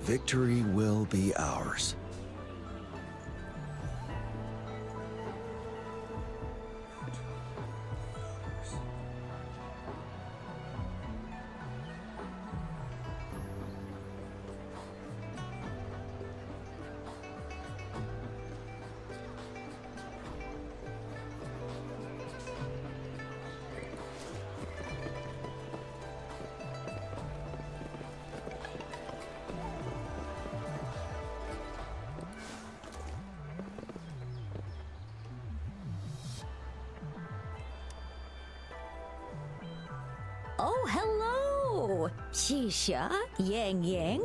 Victory will be ours. Oh, hello! Shisha, Yang Yang.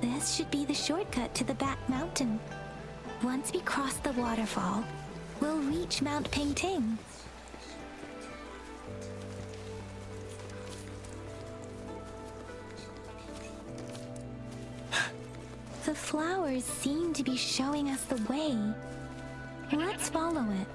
This should be the shortcut to the back mountain. Once we cross the waterfall, we'll reach Mount Pingting. The flowers seem to be showing us the way. Let's follow it.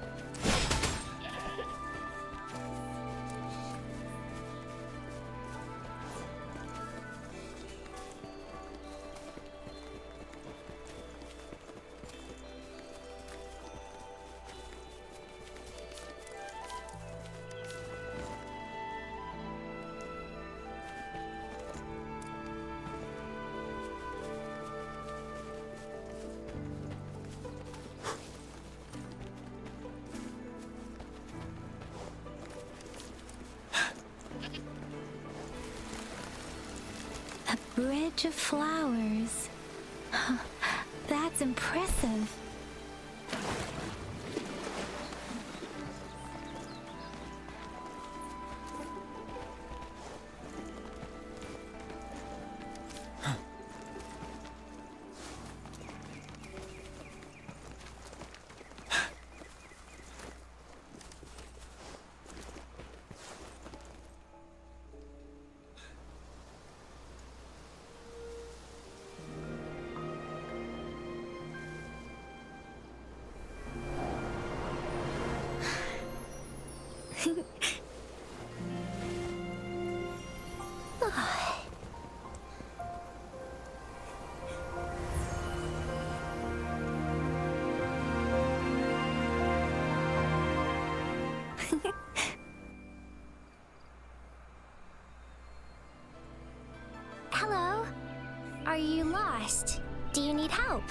A bridge of flowers. That's impressive. Hello? Are you lost? Do you need help?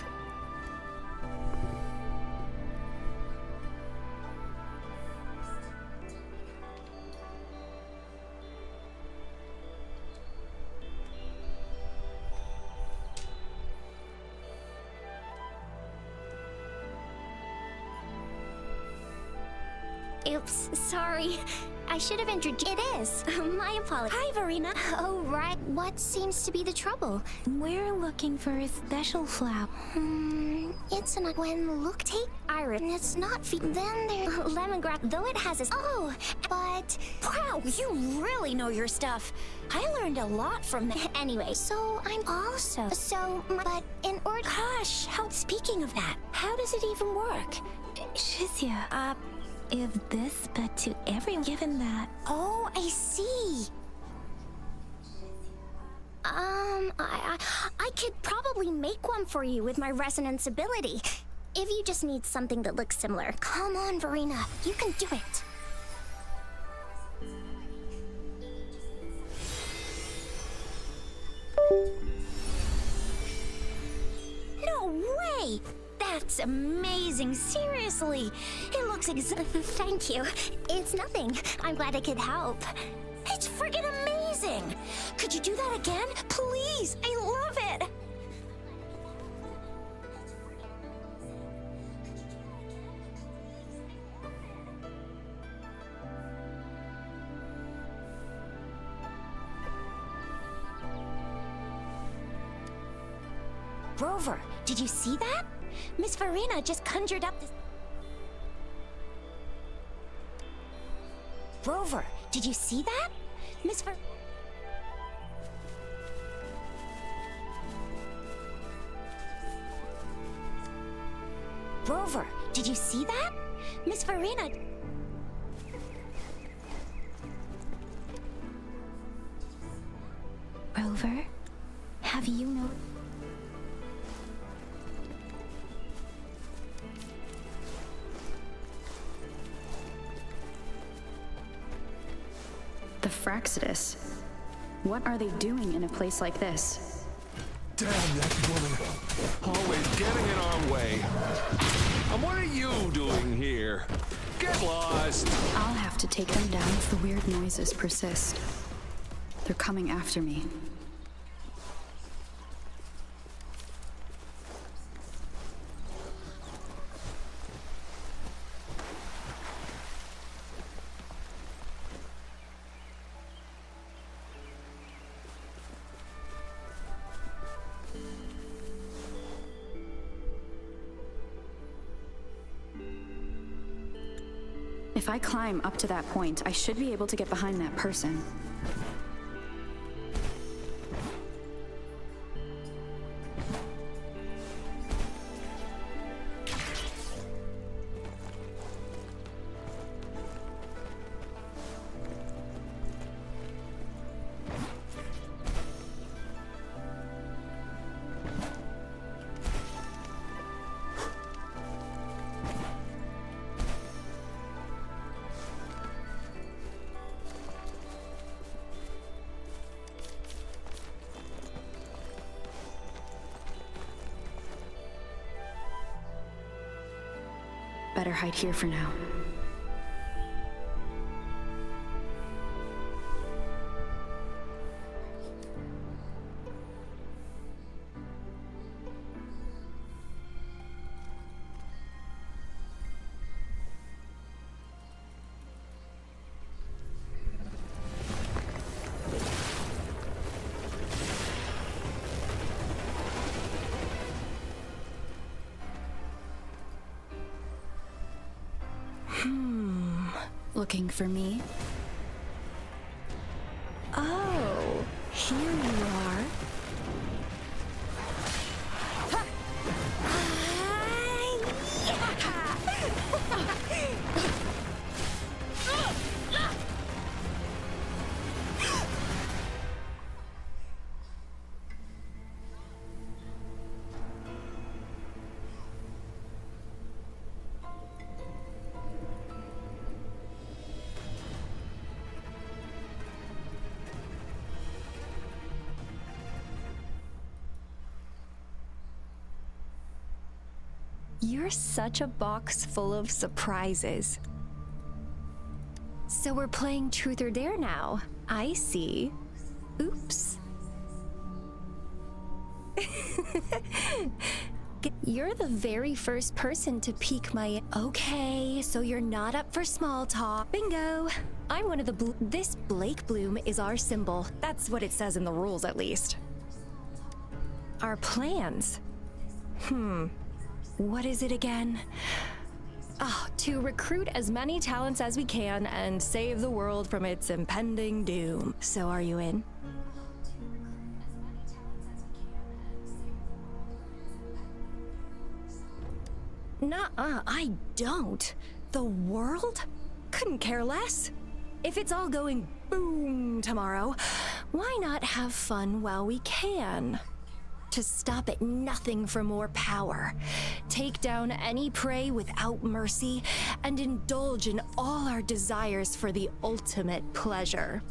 Oops, sorry. I should have introduced. It is. My apologies. Hi, Verena. Oh, right. What seems to be the trouble? We're looking for a special flower. It's an when look take iris. It's not then there's lemongrass, though it has a. Oh, but wow, you really know your stuff. I learned a lot from that. Anyway, so I'm also but in order. Gosh, how? Speaking of that, how does it even work? Shizia, if this, but to everyone given that. Oh, I see. I could probably make one for you with my resonance ability. If you just need something that looks similar. Come on, Verena, you can do it. No way! That's amazing, seriously. It looks thank you. It's nothing. I'm glad I could help. It's friggin' amazing! Could you do that again? Please! I love it! Rover, did you see that? Miss Verena just conjured up this... Rover, did you see that? Miss Ver... Rover, did you see that? Miss Verena... Rover, have you no... The Fraxidus. What are they doing in a place like this? Damn that woman. Always getting in our way. And what are you doing here? Get lost! I'll have to take them down if the weird noises persist. They're coming after me. If I climb up to that point, I should be able to get behind that person. Better hide here for now. Looking for me? Oh, here you are. You're such a box full of surprises. So we're playing Truth or Dare now. I see. Oops. You're the very first person to pique my... Okay, so you're not up for small talk. Bingo! I'm one of the This Blake Bloom is our symbol. That's what it says in the rules, at least. Our plans. What is it again? To recruit as many talents as we can and save the world from its impending doom. So are you in? Nuh-uh, I don't. The world? Couldn't care less. If it's all going boom tomorrow, why not have fun while we can? To stop at nothing for more power, take down any prey without mercy, and indulge in all our desires for the ultimate pleasure.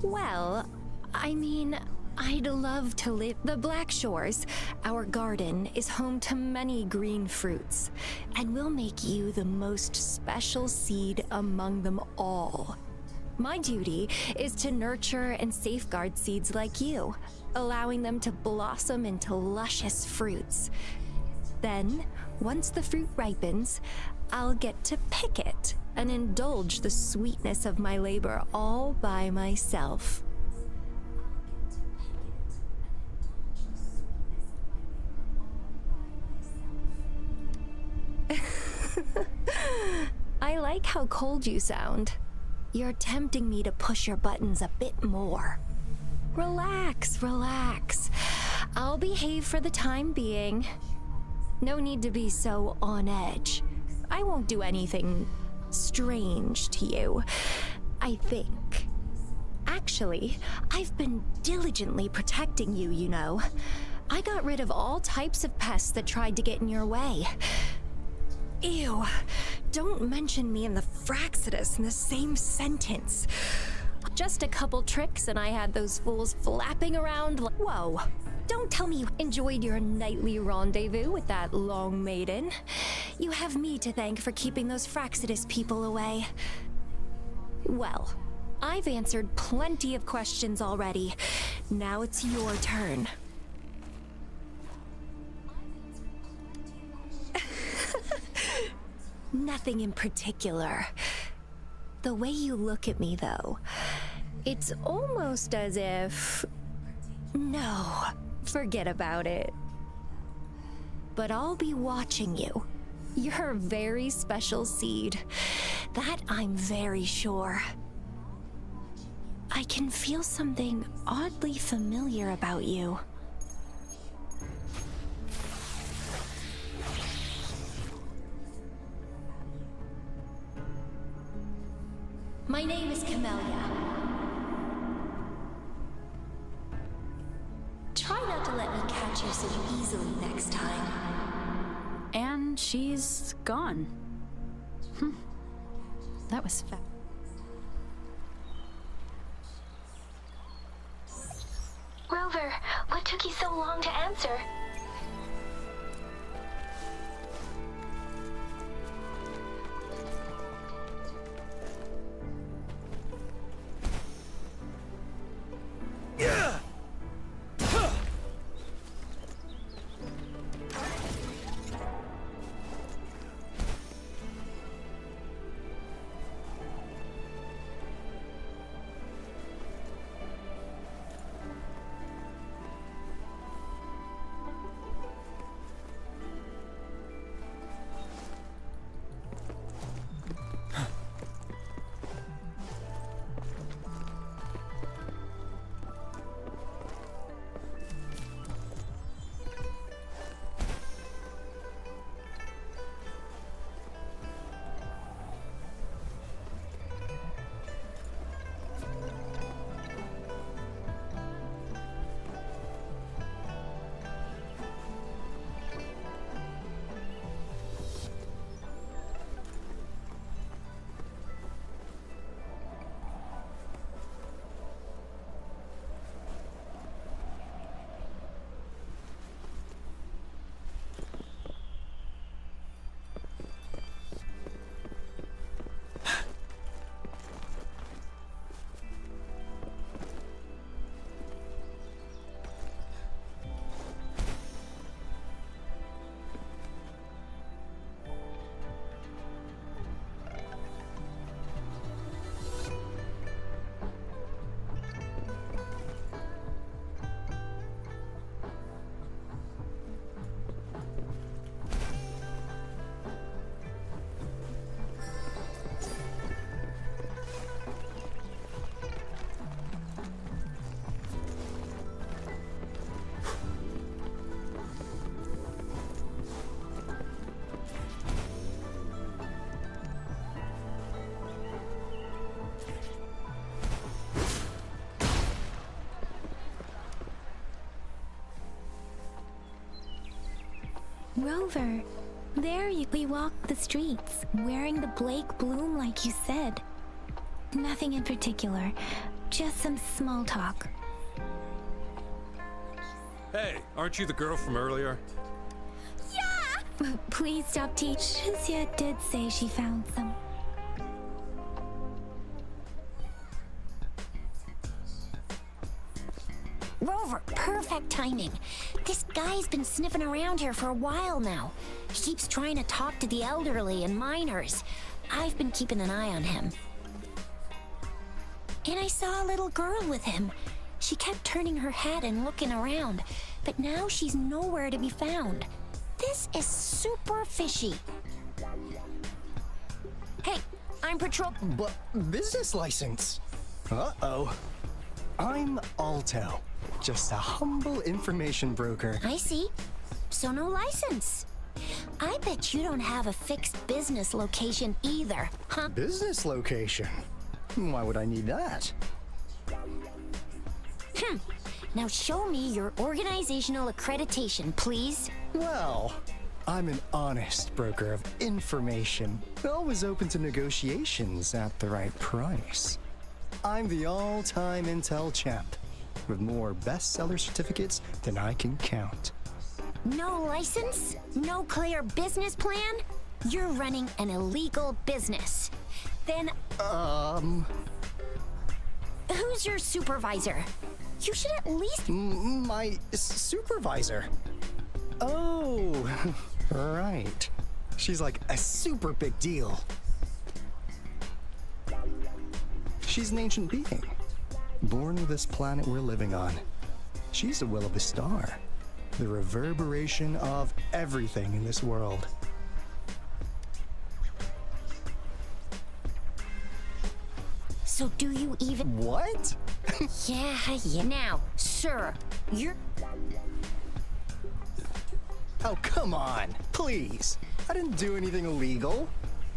Well, I mean, I'd love to live. The Black Shores, our garden, is home to many green fruits, and we'll make you the most special seed among them all. My duty is to nurture and safeguard seeds like you, allowing them to blossom into luscious fruits. Then, once the fruit ripens, I'll get to pick it and indulge the sweetness of my labor all by myself. I like how cold you sound. You're tempting me to push your buttons a bit more. Relax, relax. I'll behave for the time being. No need to be so on edge. I won't do anything strange to you, I think. Actually, I've been diligently protecting you, you know. I got rid of all types of pests that tried to get in your way. Ew, don't mention me and the Fraxidus in the same sentence. Just a couple tricks and I had those fools flapping around like— Whoa, don't tell me you enjoyed your nightly rendezvous with that long maiden. You have me to thank for keeping those Fraxidus people away. Well, I've answered plenty of questions already. Now it's your turn. Nothing in particular. The way you look at me, though, it's almost as if— No, forget about it. But I'll be watching you. You're a very special seed. That I'm very sure. I can feel something oddly familiar about you. My name is Camellia. Try not to let me catch you so easily next time. And she's gone. That was fast. Rover, what took you so long to answer? Rover, we walk the streets, wearing the Blake bloom like you said. Nothing in particular, just some small talk. Hey, aren't you the girl from earlier? Please stop teaching. Lucia did say she found some. Rover, perfect timing. This guy's been sniffing around here for a while now. He keeps trying to talk to the elderly and minors. I've been keeping an eye on him. And I saw a little girl with him. She kept turning her head and looking around, but now she's nowhere to be found. This is super fishy. Hey, I'm patrol. But business license? Uh-oh. I'm Alto, just a humble information broker. I see. So no license. I bet you don't have a fixed business location either, huh? Business location? Why would I need that? Now show me your organizational accreditation, please. Well, I'm an honest broker of information, always open to negotiations at the right price. I'm the all-time intel champ, with more bestseller certificates than I can count. No license? No clear business plan? You're running an illegal business. Then, who's your supervisor? You should at least... My supervisor. Oh, right. She's like a super big deal. She's an ancient being, born of this planet we're living on. She's the will of a star, the reverberation of everything in this world. So do you even... What? Yeah. Now, sir, you're... Oh, come on, please. I didn't do anything illegal.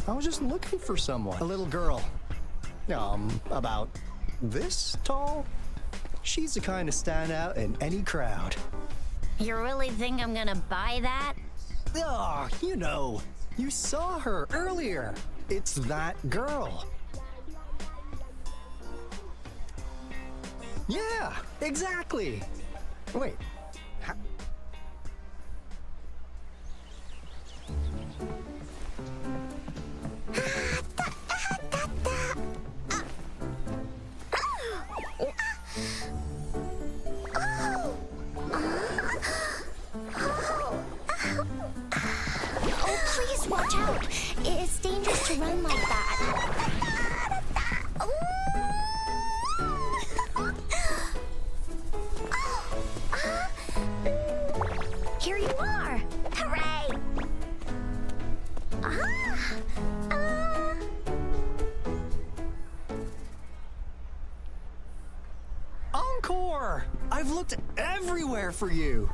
I was just looking for someone. A little girl. About this tall. She's the kind to stand out in any crowd. You really think I'm gonna buy that? Oh, you know, you saw her earlier. It's that girl. Yeah, exactly. Wait. Oh, please watch out. It's dangerous to run like that. Here you are. Hooray. Encore! I've looked everywhere for you.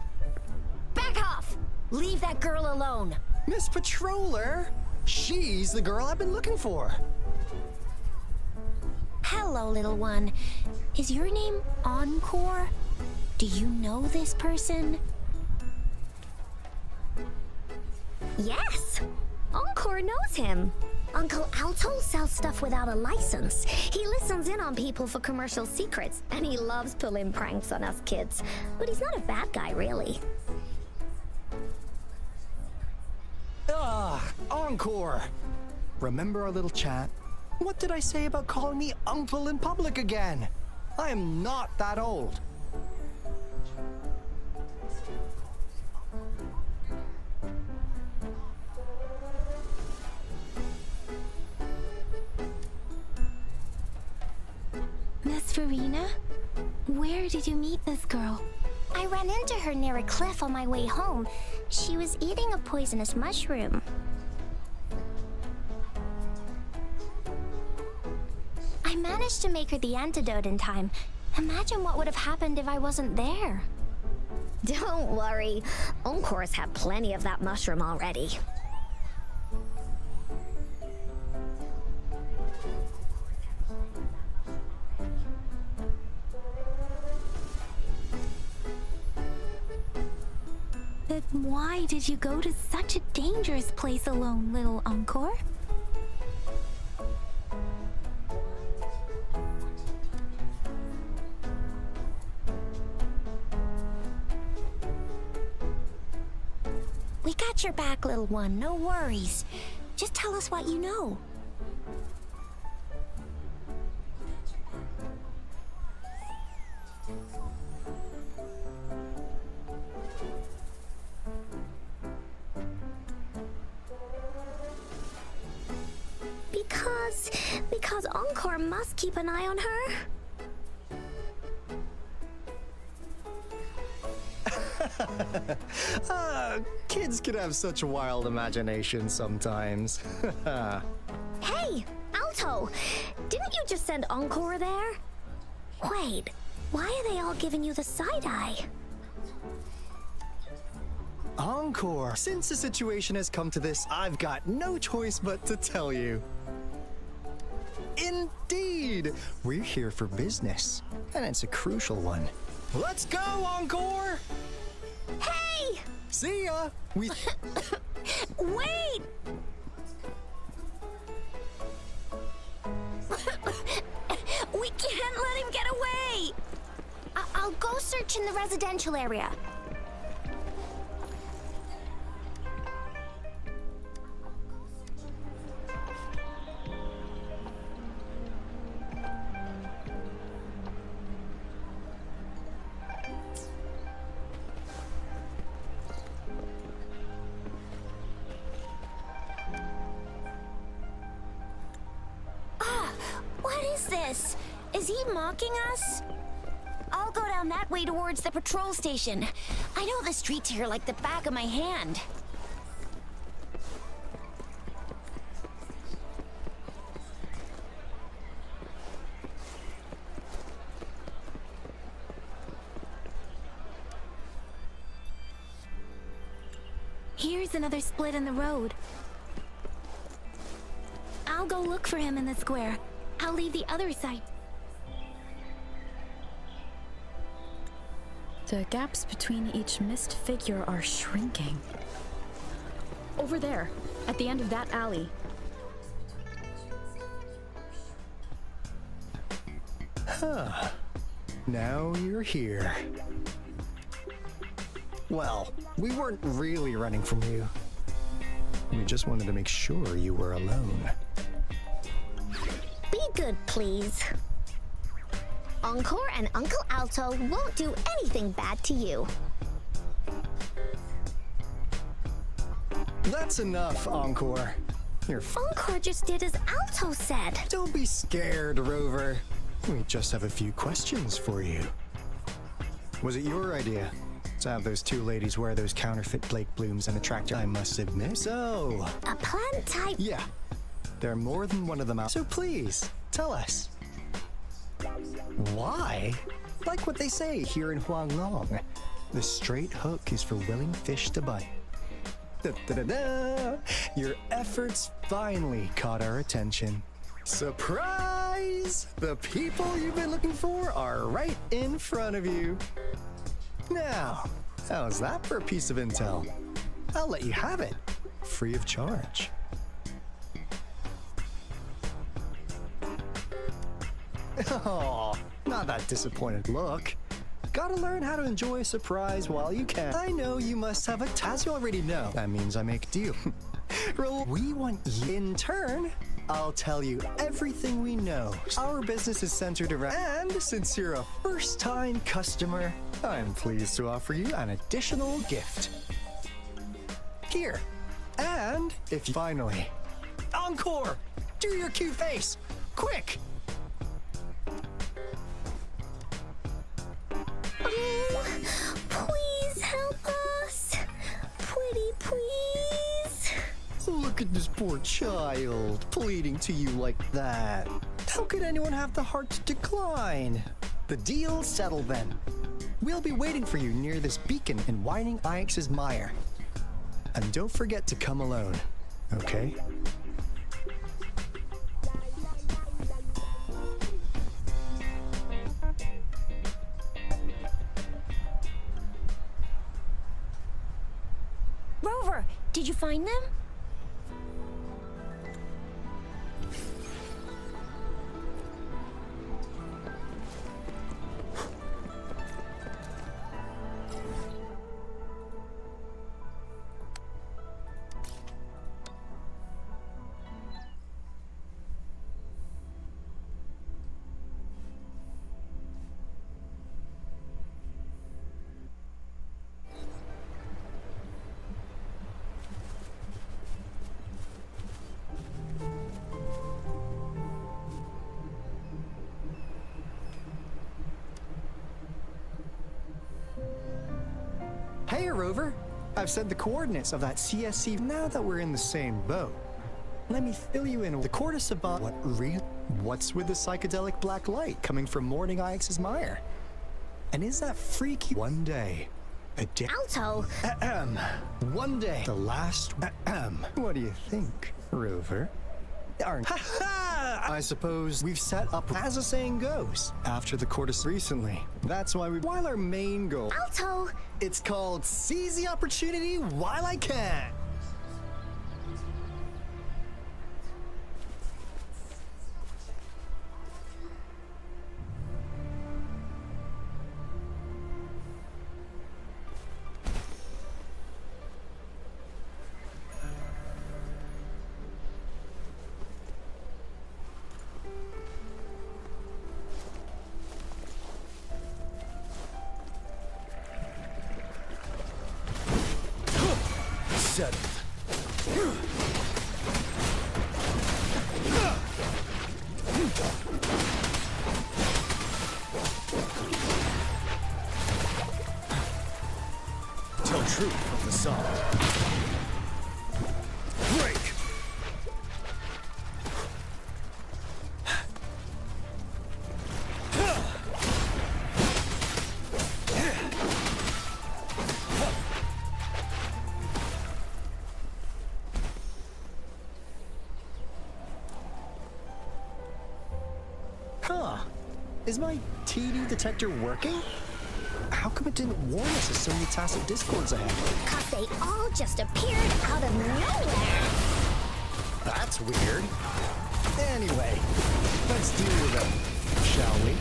Back off. Leave that girl alone. Miss Patroller, she's the girl I've been looking for. Hello, little one. Is your name Encore? Do you know this person? Yes. Encore knows him. Uncle Alto sells stuff without a license. He listens in on people for commercial secrets, and he loves pulling pranks on us kids. But he's not a bad guy, really. Encore! Remember our little chat? What did I say about calling me uncle in public again? I am not that old. Miss Farina? Where did you meet this girl? I ran into her near a cliff on my way home. She was eating a poisonous mushroom. I managed to make her the antidote in time. Imagine what would have happened if I wasn't there. Don't worry. Encore's had plenty of that mushroom already. But why did you go to such a dangerous place alone, little Encore? We got your back, little one. No worries. Just tell us what you know. Because Encore must keep an eye on her. Kids can have such wild imaginations sometimes. Hey, Alto! Didn't you just send Encore there? Wait, why are they all giving you the side eye? Encore, since the situation has come to this, I've got no choice but to tell you. Indeed! We're here for business, and it's a crucial one. Let's go, Encore! Hey! See ya! We... Wait! We can't let him get away! I'll go search in the residential area. What is this? Is he mocking us? I'll go down that way towards the patrol station. I know the streets here like the back of my hand. Here's another split in the road. I'll go look for him in the square. I'll leave the other side. The gaps between each missed figure are shrinking. Over there, at the end of that alley. Huh. Now you're here. Well, we weren't really running from you. We just wanted to make sure you were alone. Be good, please. Encore and Uncle Alto won't do anything bad to you. That's enough, Encore. You're Encore just did as Alto said. Don't be scared, Rover. We just have a few questions for you. Was it your idea to have those two ladies wear those counterfeit Blake blooms and attract I must admit? So... A plant type? Yeah. There are more than one of them out. So please, tell us. Why? Like what they say here in Huanglong, the straight hook is for willing fish to bite. Da-da-da-da! Your efforts finally caught our attention. Surprise! The people you've been looking for are right in front of you. Now, how's that for a piece of intel? I'll let you have it, free of charge. Oh, not that disappointed look. Gotta learn how to enjoy a surprise while you can. I know you must have a as you already know. That means I make a deal. Roll. We want you. In turn, I'll tell you everything we know. Our business is centered around. And since you're a first-time customer, I'm pleased to offer you an additional gift. Here. And if you finally... Encore! Do your cute face! Quick! Oh, please help us. Pretty please. Look at this poor child, pleading to you like that. How could anyone have the heart to decline? The deal's settled then. We'll be waiting for you near this beacon in Whining Ix's Mire. And don't forget to come alone, okay? Rover, did you find them? Hey, Rover. I've sent the coordinates of that CSC now that we're in the same boat. Let me fill you in. The Court of Savant. What's with the psychedelic black light coming from Morning Ix's mire? And is that freaky? One day. A day. Alto! One day. The last. What do you think, Rover? I suppose we've set up, as the saying goes, after the court is recently. That's why while our main goal. Alto! It's called Seize the Opportunity While I Can. Tell truth of the song. Break! Huh. Is my TD detector working? How come it didn't warn us of so many tacit discords ahead? 'Cause they all just appeared out of nowhere. That's weird. Anyway, let's deal with them, shall we?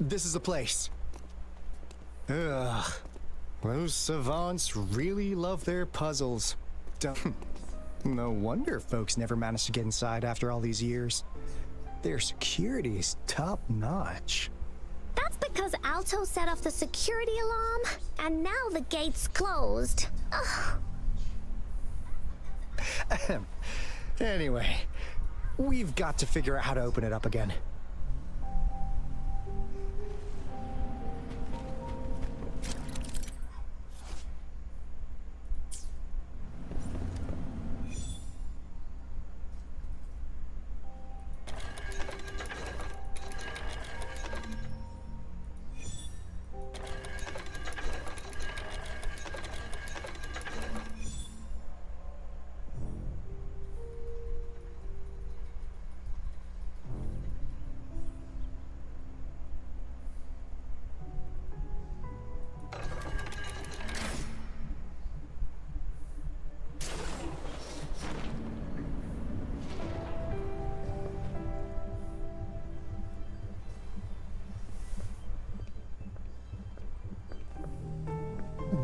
This is the place. Ugh. Those savants really love their puzzles. No wonder folks never managed to get inside after all these years. Their security's top-notch. That's because Alto set off the security alarm, and now the gate's closed. Ugh. Anyway, we've got to figure out how to open it up again.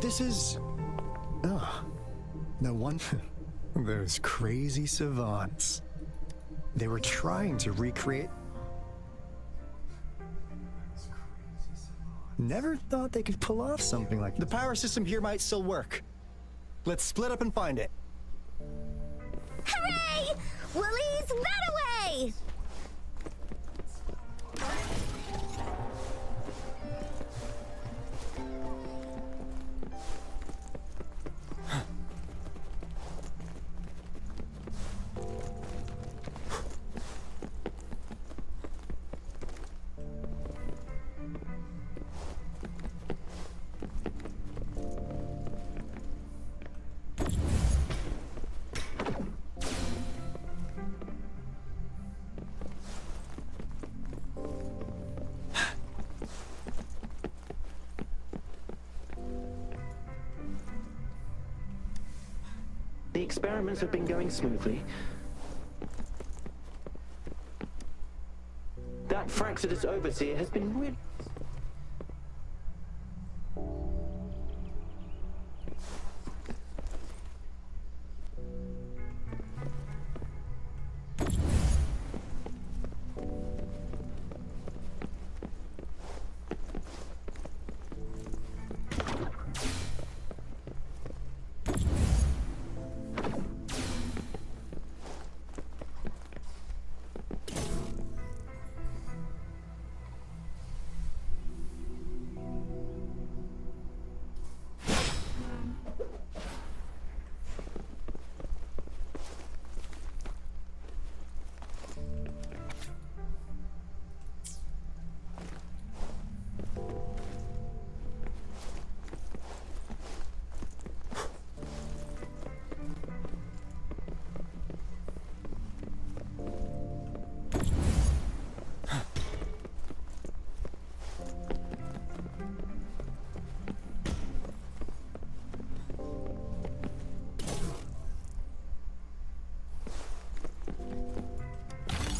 This is... Oh, no wonder. Those crazy savants. They were trying to recreate... Never thought they could pull off something like that. The power system here might still work. Let's split up and find it. Hooray! Willie's that away! The experiments have been going smoothly. That Fraxidus overseer has been really...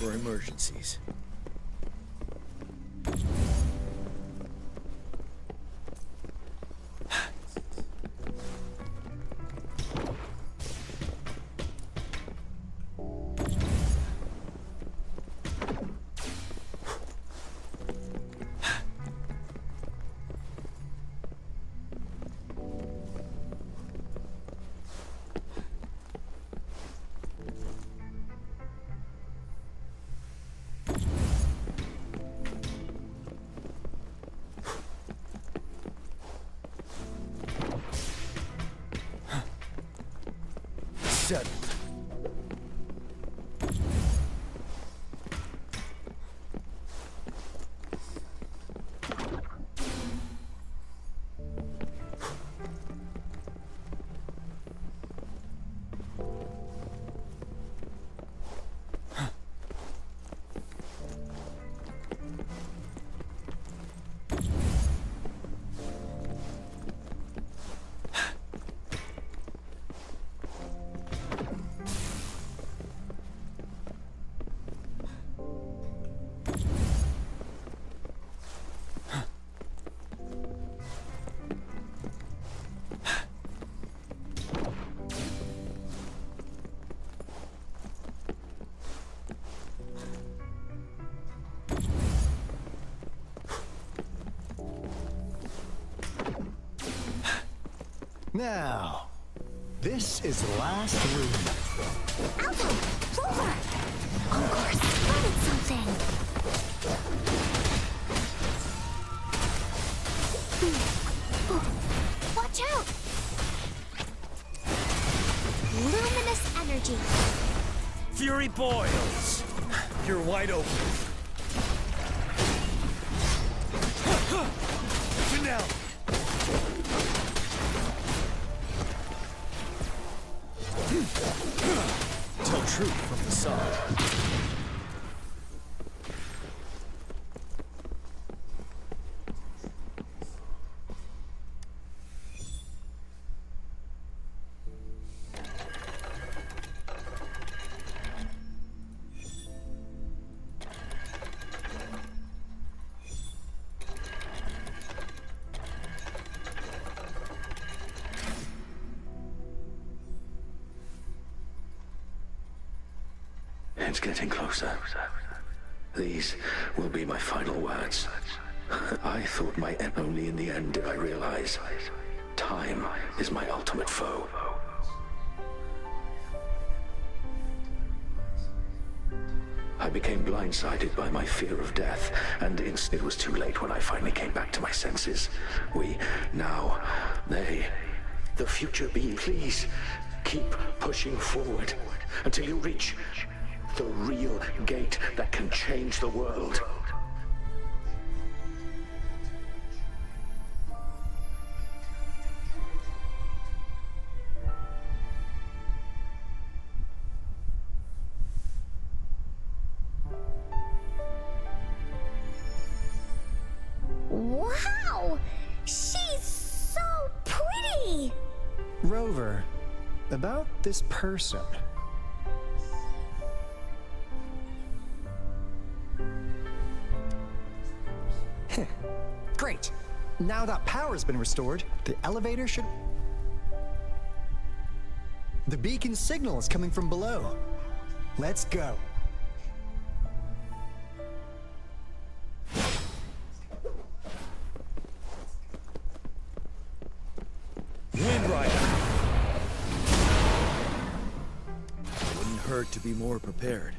for emergencies. Settled. Now, this is the last room. Alto! Rover! Encore spotted something! Oh, watch out! Luminous energy. Fury boils! You're wide open. Finale! Tell truth from the sun. It's getting closer. These will be my final words. I thought my end only in the end did I realize time is my ultimate foe. I became blindsided by my fear of death, and it was too late when I finally came back to my senses. The future being, please keep pushing forward until you reach the real gate that can change the world. Wow! She's so pretty! Rover, about this person. Great! Now that power's been restored, the elevator should... The beacon signal is coming from below. Let's go. Wind Rider! Wouldn't hurt to be more prepared.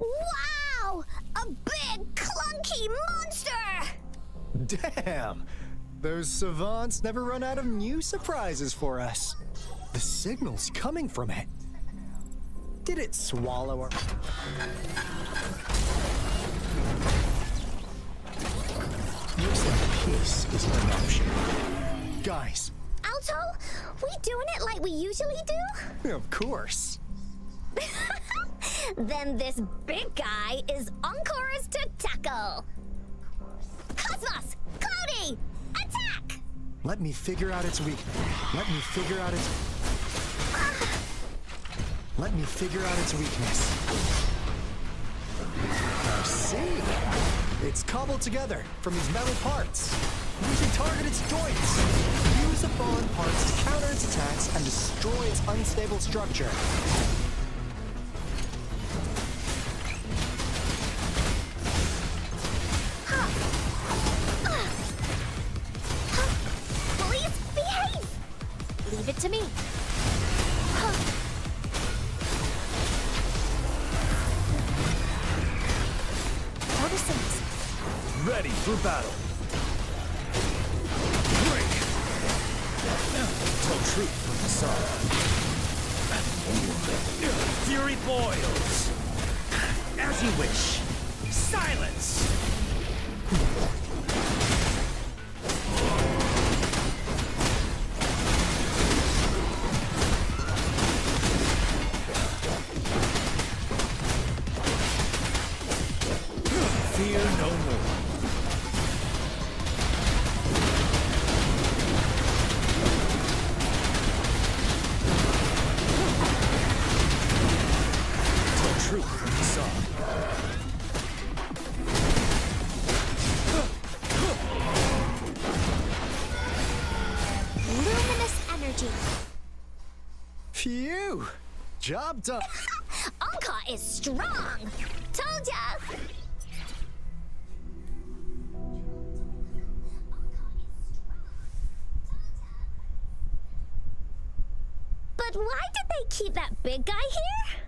Wow! A big, clunky monster! Damn! Those savants never run out of new surprises for us. The signal's coming from it. Did it swallow her? Looks like peace is an option. Guys. Alto, we doing it like we usually do? Of course. Then this big guy is Encore's to tackle. Cosmos! Cloudy! Attack! Let me figure out its weak. Let me figure out its weakness. I see. It's cobbled together from these metal parts. We should target its joints. Use the fallen parts to counter its attacks and destroy its unstable structure. Please behave! Leave it to me. Ready for battle. Break. Tell truth from the side. Fury boils. As you wish. Silence. Fear no more. Tell truth from the side. Luminous energy. Phew! Job done. Anka is strong! Told ya! But why did they keep that big guy here?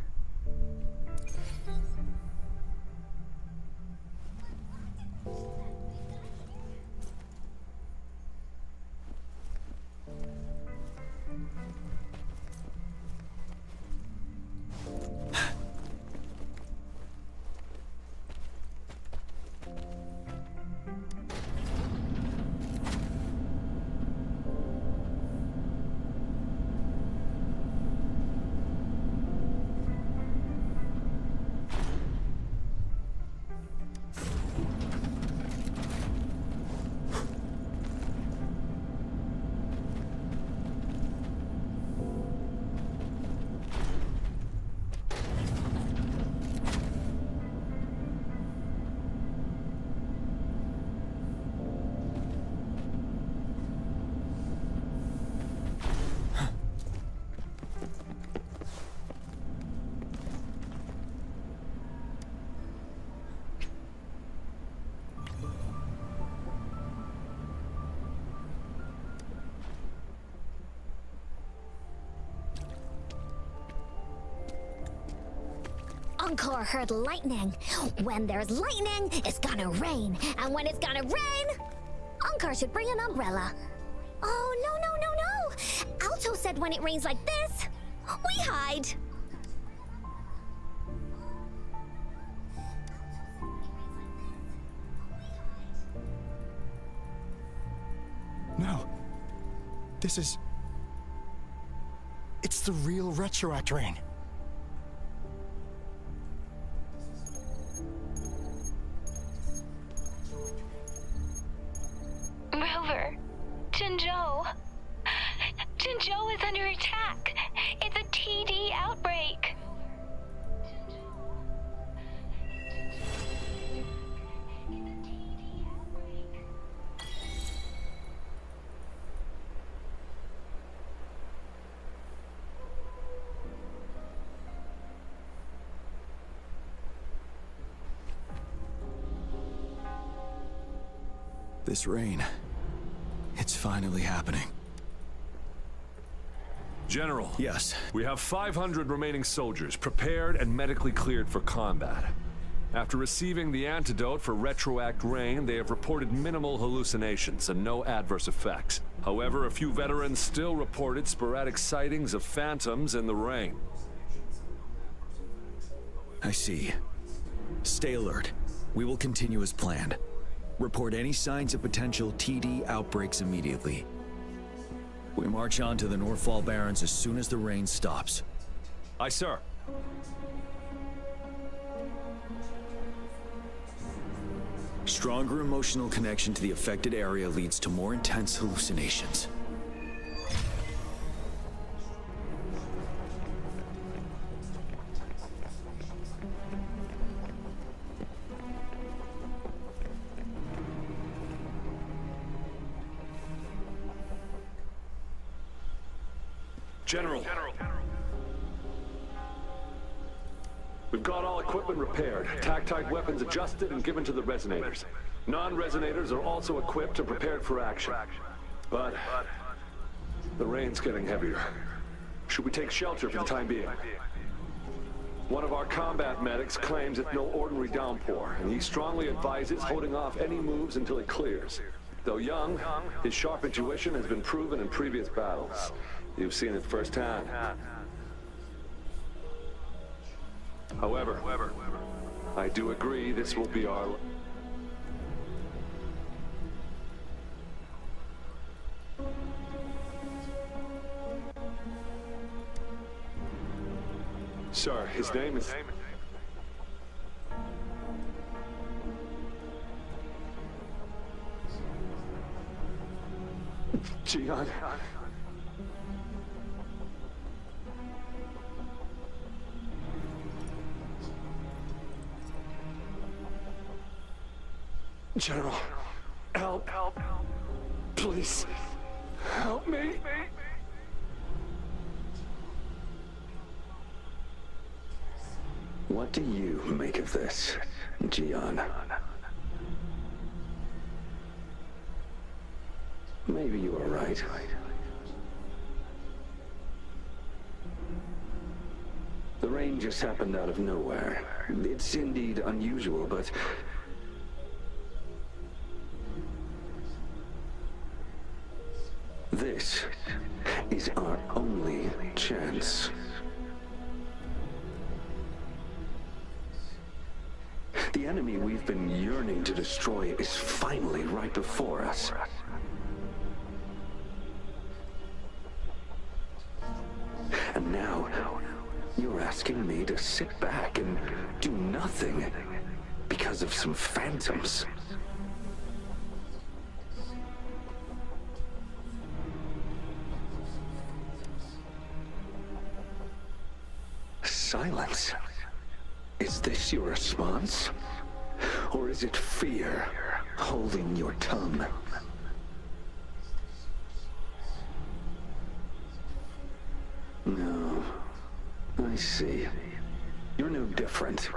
Encore heard lightning. When there's lightning, it's gonna rain. And when it's gonna rain, Encore should bring an umbrella. Oh, no, no, no, no. Alto said when it rains like this, we hide. No. This is... It's the real Retroact rain. Rover, Jinzhou. Jinzhou is under attack. It's a TD outbreak. This rain, it's finally happening. General. Yes. We have 500 remaining soldiers prepared and medically cleared for combat. After receiving the antidote for retroact rain, they have reported minimal hallucinations and no adverse effects. However, a few veterans still reported sporadic sightings of phantoms in the rain. I see. Stay alert. We will continue as planned. Report any signs of potential TD outbreaks immediately. We march on to the Northfall Barrens as soon as the rain stops. Aye, sir. Stronger emotional connection to the affected area leads to more intense hallucinations. General. We've got all equipment repaired, tactite weapons adjusted and given to the resonators. Non-resonators are also equipped and prepared for action. But the rain's getting heavier. Should we take shelter for the time being? One of our combat medics claims it's no ordinary downpour, and he strongly advises holding off any moves until it clears. Though young, his sharp intuition has been proven in previous battles. You've seen it firsthand. However, I do agree this will be our... Sir, his name is... Gian. General, help. Please, help me. What do you make of this, Gian? Maybe you are right. The rain just happened out of nowhere. It's indeed unusual, but... this is our only chance. The enemy we've been yearning to destroy is finally right before us. And now, you're asking me to sit back and do nothing because of some phantoms. Silence. Is this your response? Or is it fear holding your tongue? No. I see. You're no different.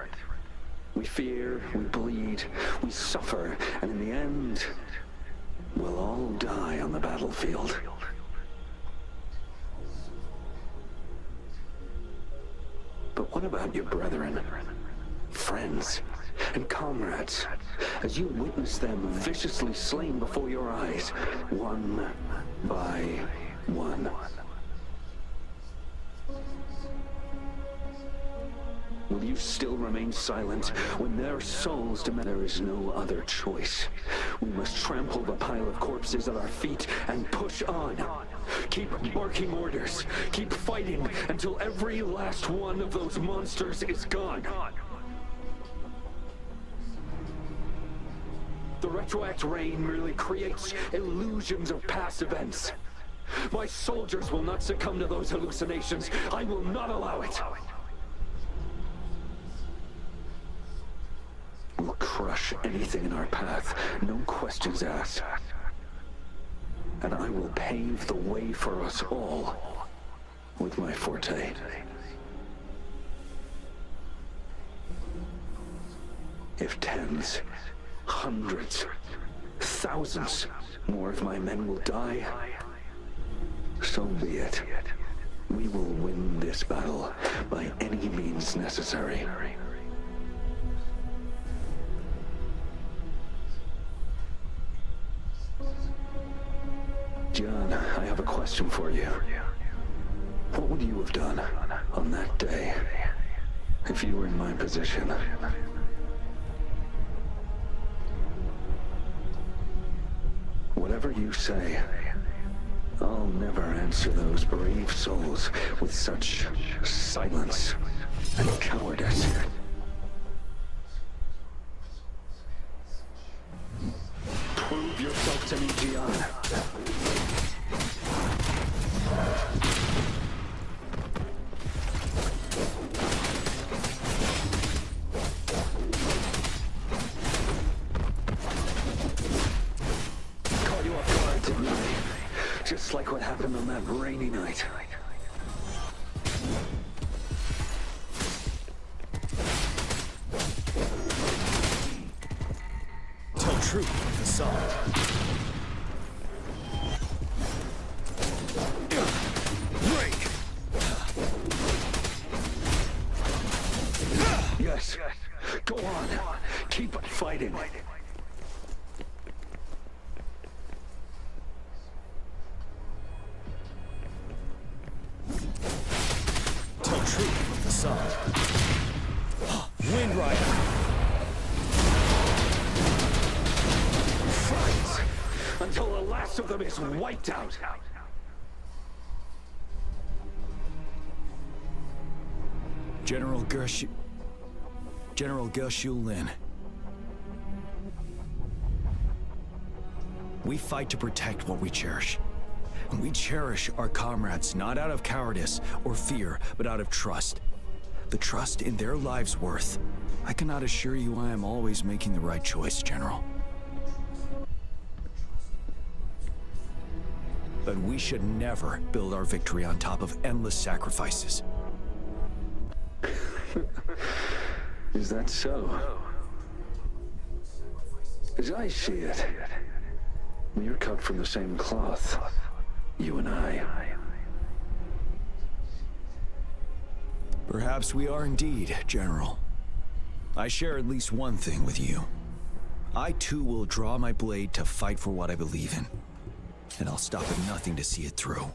We fear, we bleed, we suffer, and in the end, we'll all die on the battlefield. But what about your brethren, friends, and comrades, as you witness them viciously slain before your eyes, one by one? Will you still remain silent when their souls demand? There is no other choice. We must trample the pile of corpses at our feet and push on. Keep barking orders. Keep fighting until every last one of those monsters is gone. The retroact rain merely creates illusions of past events. My soldiers will not succumb to those hallucinations. I will not allow it. We'll crush anything in our path, no questions asked. And I will pave the way for us all with my forte. If tens, hundreds, thousands more of my men will die, so be it. We will win this battle by any means necessary. have a question for you. What would you have done on that day if you were in my position? Whatever you say, I'll never answer those bereaved souls with such silence and cowardice. Prove yourself to me, Gian. Caught you off guard, didn't I? Just like what happened on that rainy night. Tell truth with the song. Break! Yes. Go on. Keep fighting. Tell truth with the song. Wind Rider! Fight until the last of them is wiped out. General Gershu Lin. We fight to protect what we cherish. And we cherish our comrades not out of cowardice or fear, but out of trust. The trust in their lives' worth. I cannot assure you I am always making the right choice, General. But we should never build our victory on top of endless sacrifices. Is that so? As I see it, we're cut from the same cloth, you and I. Perhaps we are indeed, General. I share at least one thing with you. I too will draw my blade to fight for what I believe in. And I'll stop at nothing to see it through.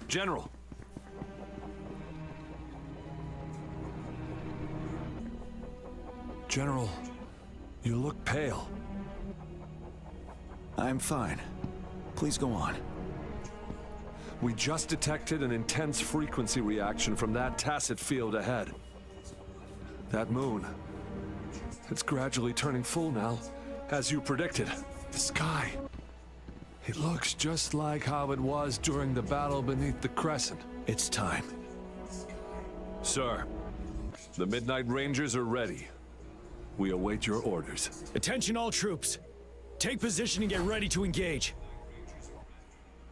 General. General, you look pale. I'm fine. Please go on. We just detected an intense frequency reaction from that tacit field ahead. That moon, it's gradually turning full now, as you predicted. The sky, it looks just like how it was during the battle beneath the crescent. It's time. Sir, the Midnight Rangers are ready. We await your orders. Attention all troops. Take position and get ready to engage.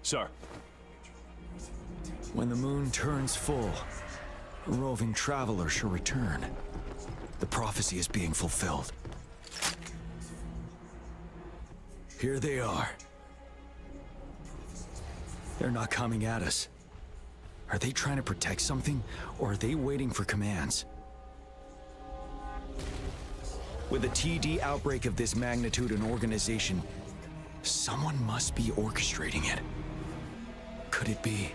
Sir. When the moon turns full, a roving traveler shall return. The prophecy is being fulfilled. Here they are. They're not coming at us. Are they trying to protect something, or are they waiting for commands? With a TD outbreak of this magnitude and organization, someone must be orchestrating it. Could it be?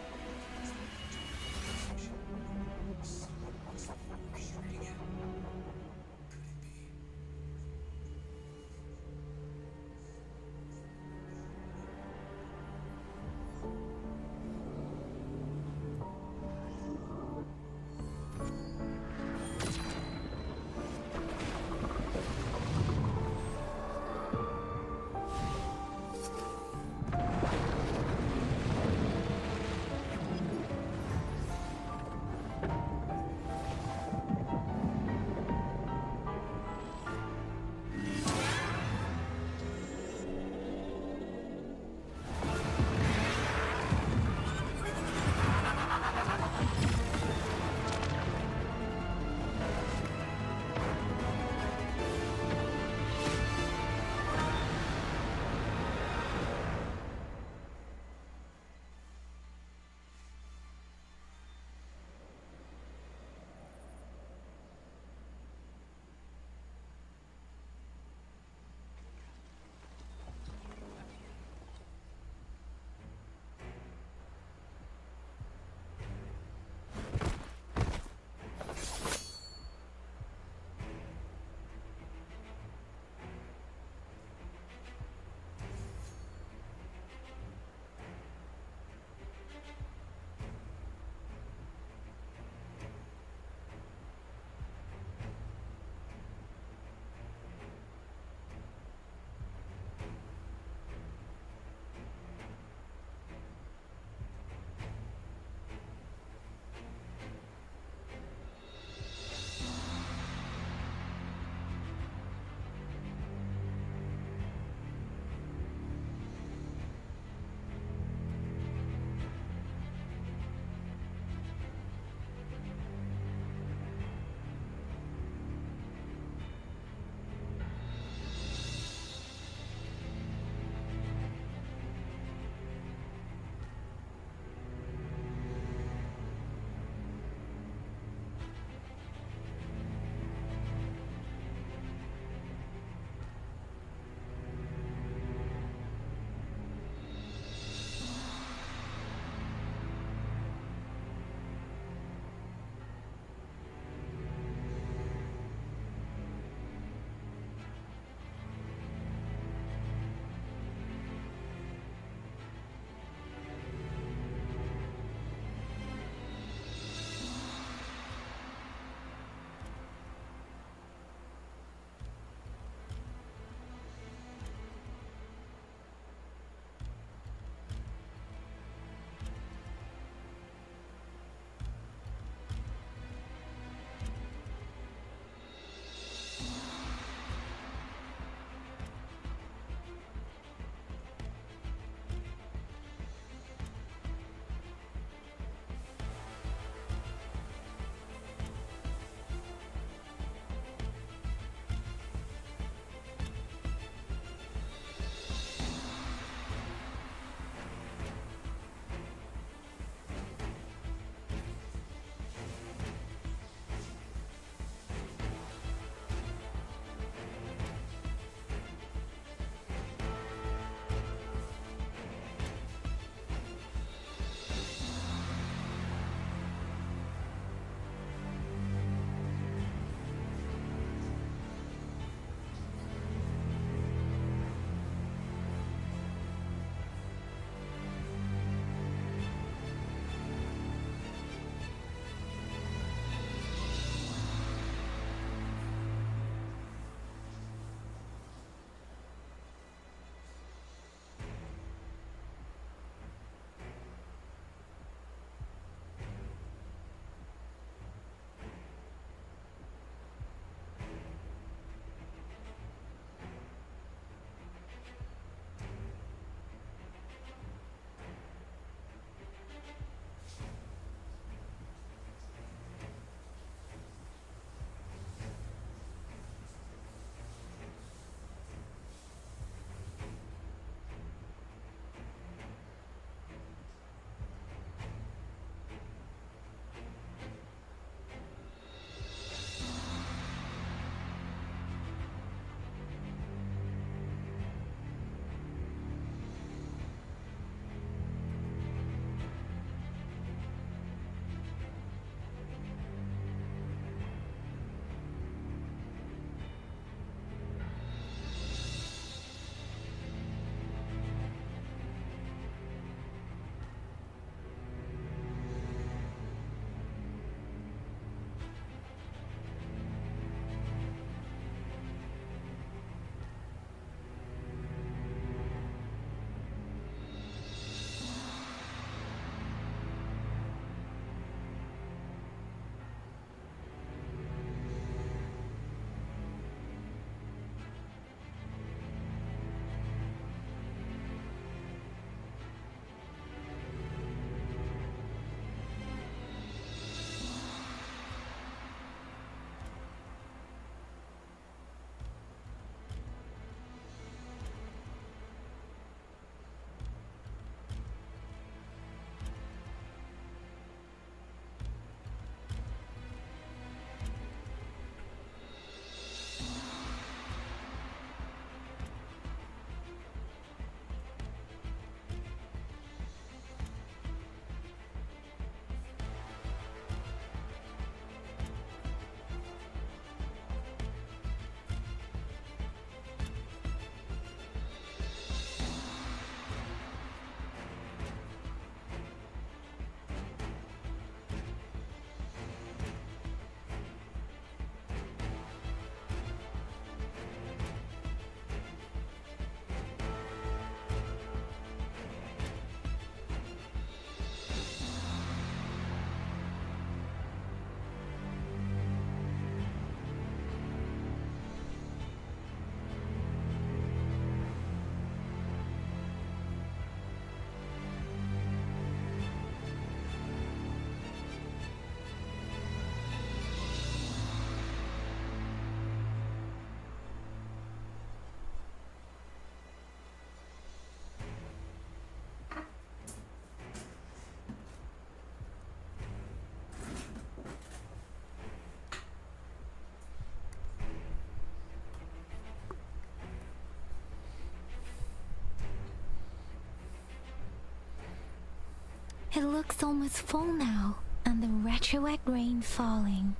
It looks almost full now, and the retroact rain falling.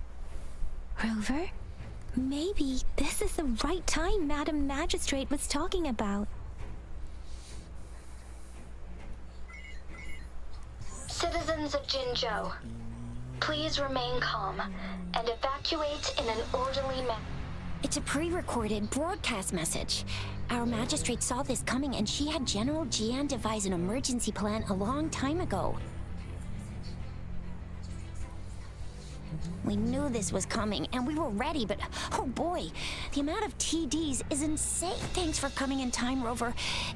Rover? Maybe this is the right time Madam Magistrate was talking about. Citizens of Jinzhou, please remain calm and evacuate in an orderly manner. It's a pre-recorded broadcast message. Our magistrate saw this coming and she had General Jian devise an emergency plan a long time ago. We knew this was coming and we were ready, but oh boy, the amount of TDs is insane. Thanks for coming in time, Rover.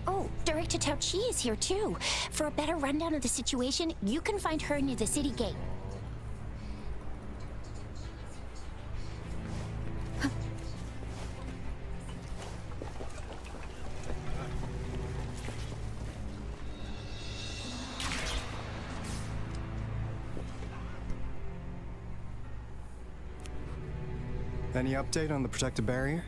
Oh, Director Tao Chi is here too. For a better rundown of the situation, you can find her near the city gate. Any update on the protective barrier?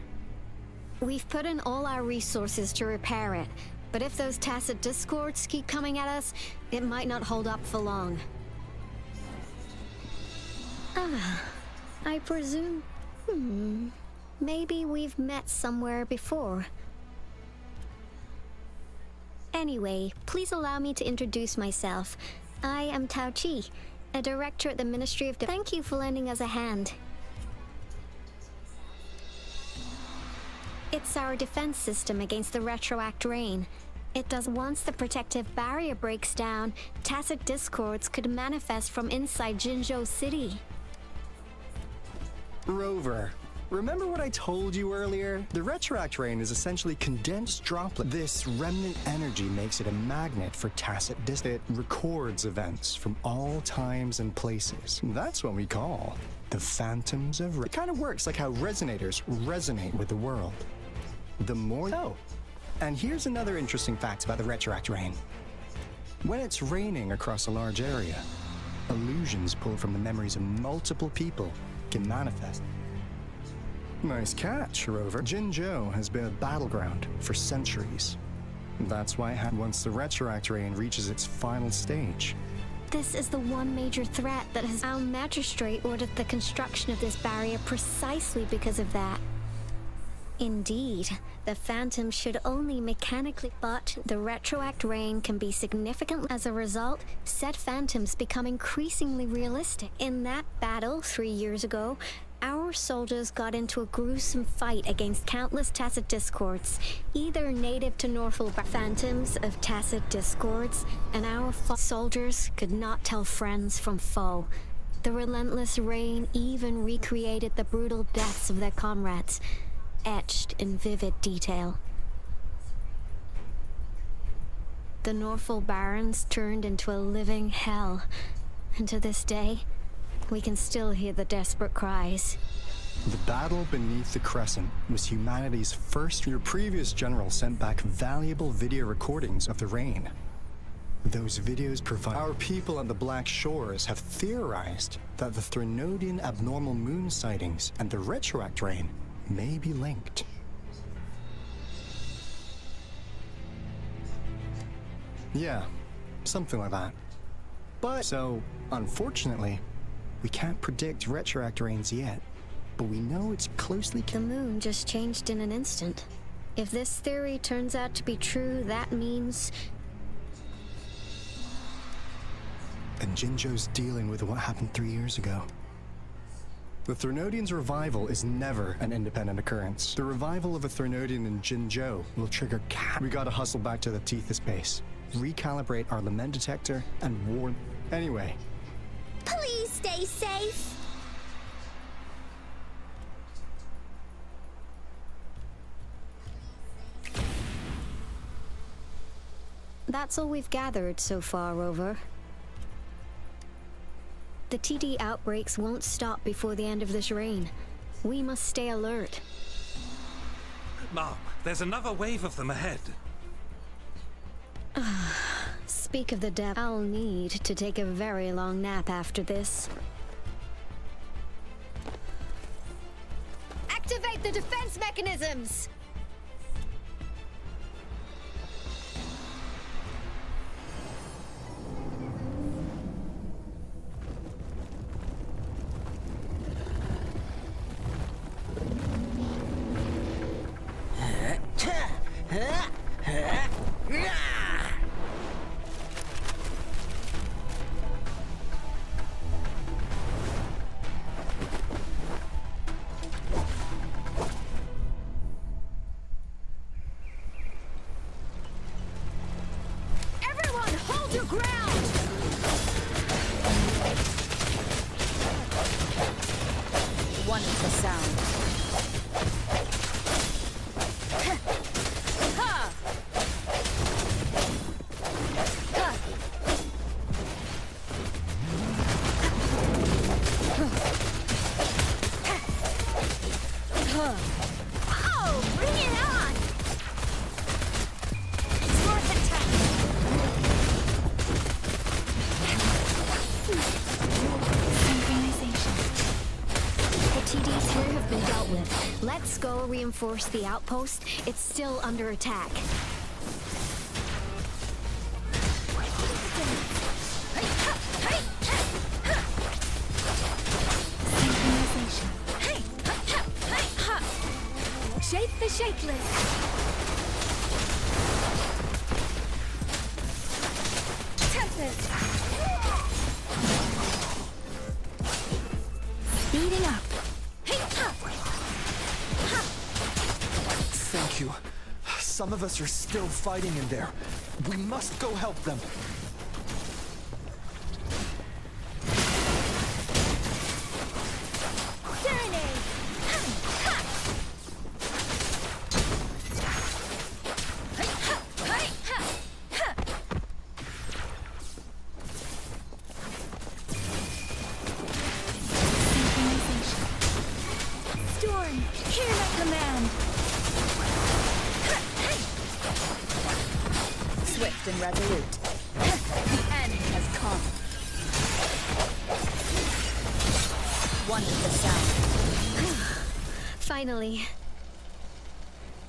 We've put in all our resources to repair it, but if those tacit discords keep coming at us, it might not hold up for long. I presume... maybe we've met somewhere before. Anyway, please allow me to introduce myself. I am Tao Chi, a director at the Ministry of Defense. Thank you for lending us a hand. It's our defense system against the retroact rain. It does. Once the protective barrier breaks down, tacit discords could manifest from inside Jinzhou City. Rover, remember what I told you earlier? The retroact rain is essentially condensed droplets. This remnant energy makes it a magnet for tacit discords. It records events from all times and places. That's what we call the phantoms of... It kind of works like how resonators resonate with the world. The more... Oh, and here's another interesting fact about the retroact rain. When it's raining across a large area, illusions pulled from the memories of multiple people can manifest. Nice catch, Rover. Jinzhou has been a battleground for centuries. That's why once the retroact rain reaches its final stage. This is the one major threat that has... Our magistrate ordered the construction of this barrier precisely because of that. Indeed, the phantom should only mechanically... But the retroact rain can be significant. As a result, said phantoms become increasingly realistic. In that battle 3 years ago, our soldiers got into a gruesome fight against countless tacit discords, either native to Norfolk phantoms of tacit discords, and our soldiers could not tell friends from foe. The relentless rain even recreated the brutal deaths of their comrades, etched in vivid detail. The Norfolk Barrens turned into a living hell, and to this day, we can still hear the desperate cries. The battle beneath the Crescent was humanity's first. Your previous general sent back valuable video recordings of the rain. Those videos provide... Our people on the Black Shores have theorized that the Threnodian abnormal moon sightings and the retroact rain may be linked. Yeah, something like that. But, so, unfortunately, we can't predict retroact rains yet, but we know it's closely... The moon just changed in an instant. If this theory turns out to be true, that means... And Jinzhou's dealing with what happened 3 years ago. The Threnodian's revival is never an independent occurrence. The revival of a Threnodian in Jinzhou will trigger We gotta hustle back to the Tethys base, recalibrate our lament detector, and warn... Anyway. Please stay safe. That's all we've gathered so far, Rover. The TD outbreaks won't stop before the end of this rain. We must stay alert. Mom, there's another wave of them ahead. Speak of the devil, I'll need to take a very long nap after this. Activate the defense mechanisms! One is the sound. Oh, bring it on! It's worth the time. Synchronization. The TDs here have been dealt with. Let's go reinforce the outpost. It's still under attack. Synchronization. Shake the shakeless. Tempest. Speeding up. Thank you. Some of us are still fighting in there. We must go help them. Storm, hear my command. Swift and resolute. The end has come. One is the sound. Finally.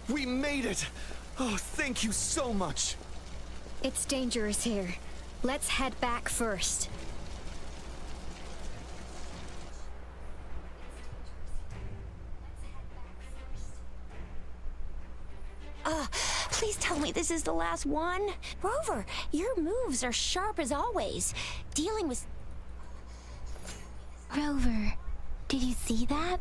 We made it! Oh, thank you so much! It's dangerous here. Let's head back first. Please tell me this is the last one. Rover, your moves are sharp as always. Dealing with... Rover, did you see that?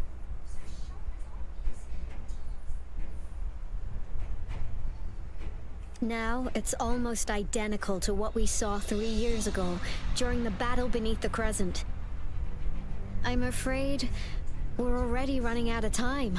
Now, it's almost identical to what we saw 3 years ago, during the battle beneath the Crescent. I'm afraid we're already running out of time.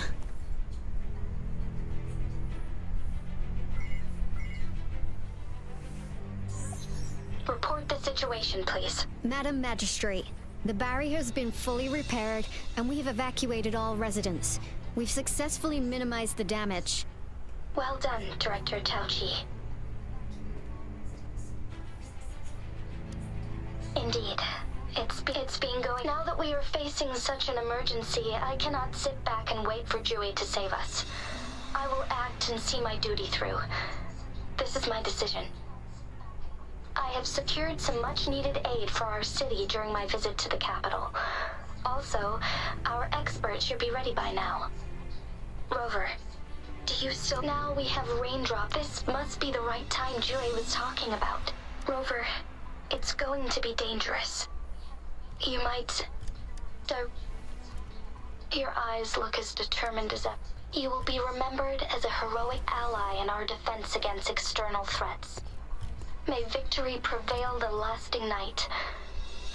Report the situation, please. Madam Magistrate, the barrier has been fully repaired, and we've evacuated all residents. We've successfully minimized the damage. Well done, Director Tauchi. Indeed. It's been going... Now that we are facing such an emergency, I cannot sit back and wait for Jui to save us. I will act and see my duty through. This is my decision. I have secured some much-needed aid for our city during my visit to the capital. Also, our expert should be ready by now. Rover, do you still... Now we have Raindrop. This must be the right time Jui was talking about. Rover, it's going to be dangerous. You might... Your eyes look as determined as ever. You will be remembered as a heroic ally in our defense against external threats. May victory prevail the lasting night.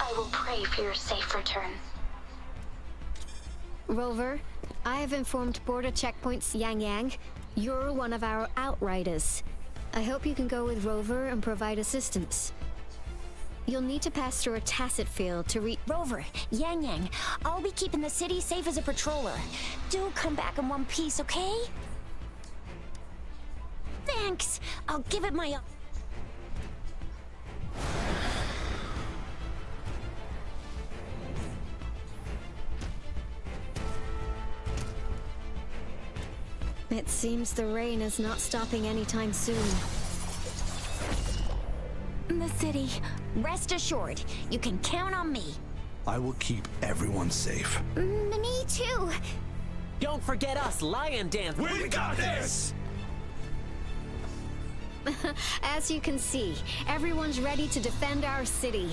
I will pray for your safe return. Rover, I have informed Border Checkpoints Yang Yang. You're one of our outriders. I hope you can go with Rover and provide assistance. You'll need to pass through a tacit field to reach... Rover, Yang Yang, I'll be keeping the city safe as a patroller. Do come back in one piece, okay? Thanks. I'll give it my... It seems the rain is not stopping anytime soon. The city. Rest assured, you can count on me. I will keep everyone safe. Me too. Don't forget us, lion dance. We got this! As you can see, everyone's ready to defend our city.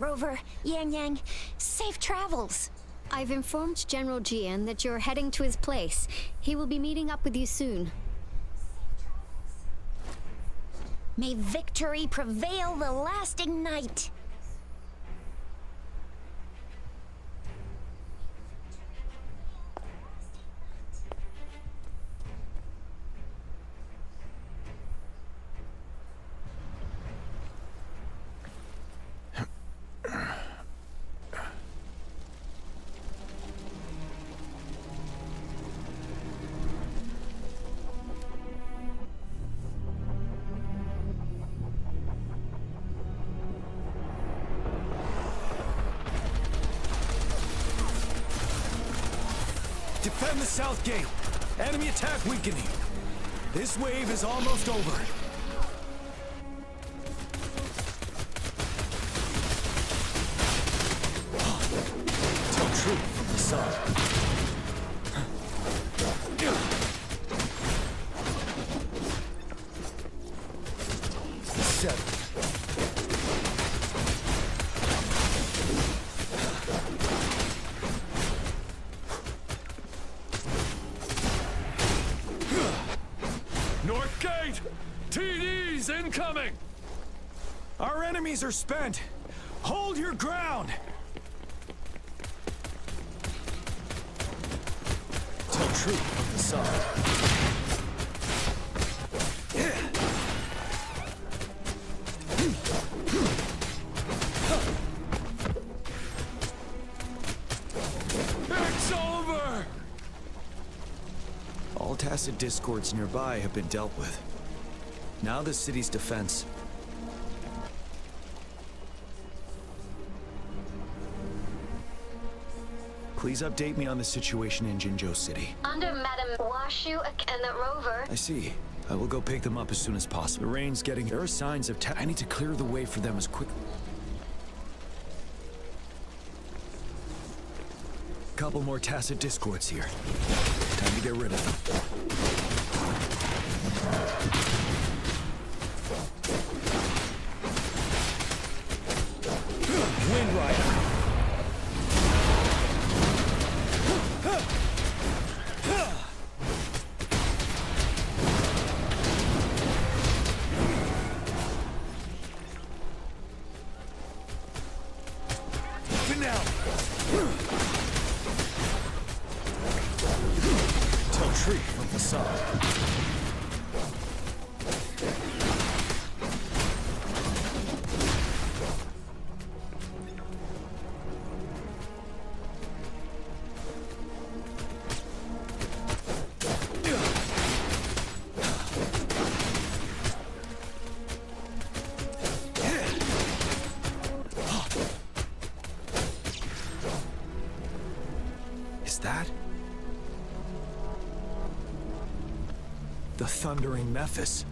Rover, Yang Yang, safe travels. I've informed General Jian that you're heading to his place. He will be meeting up with you soon. May victory prevail the lasting night. Defend the south gate. Enemy attack weakening. This wave is almost over. Tell truth from the sun. North Gate! TDs incoming! Our enemies are spent. Hold your ground. Tell truth from the sun. It's over! All tacit discords nearby have been dealt with. Now the city's defense. Please update me on the situation in Jinzhou City. Under Madam Washu and the rover. I see. I will go pick them up as soon as possible. The rain's getting... There are signs of... I need to clear the way for them as quick... Couple more tacit discords here. Time to get rid of them. Wind Rider. Tell truth from the sun. Is that? The thundering Mephis.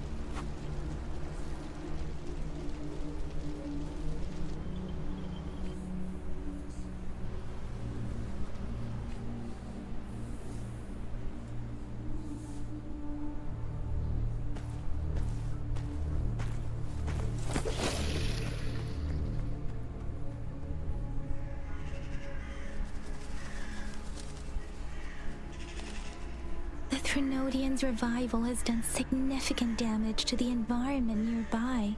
The Trinodian's revival has done significant damage to the environment nearby.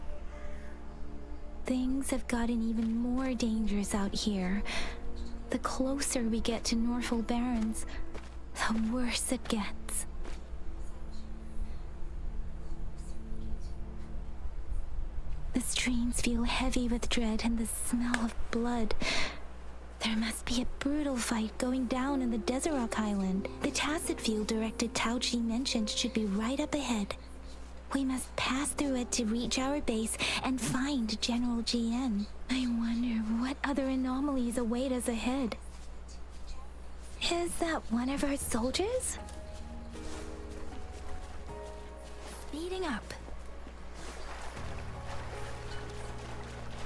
Things have gotten even more dangerous out here. The closer we get to Norfolk Barrens, the worse it gets. The streams feel heavy with dread and the smell of blood. There must be a brutal fight going down in the Desert Rock Island. The tacit field directed Tao Chi mentioned should be right up ahead. We must pass through it to reach our base and find General GN. I wonder what other anomalies await us ahead. Is that one of our soldiers? Speeding up.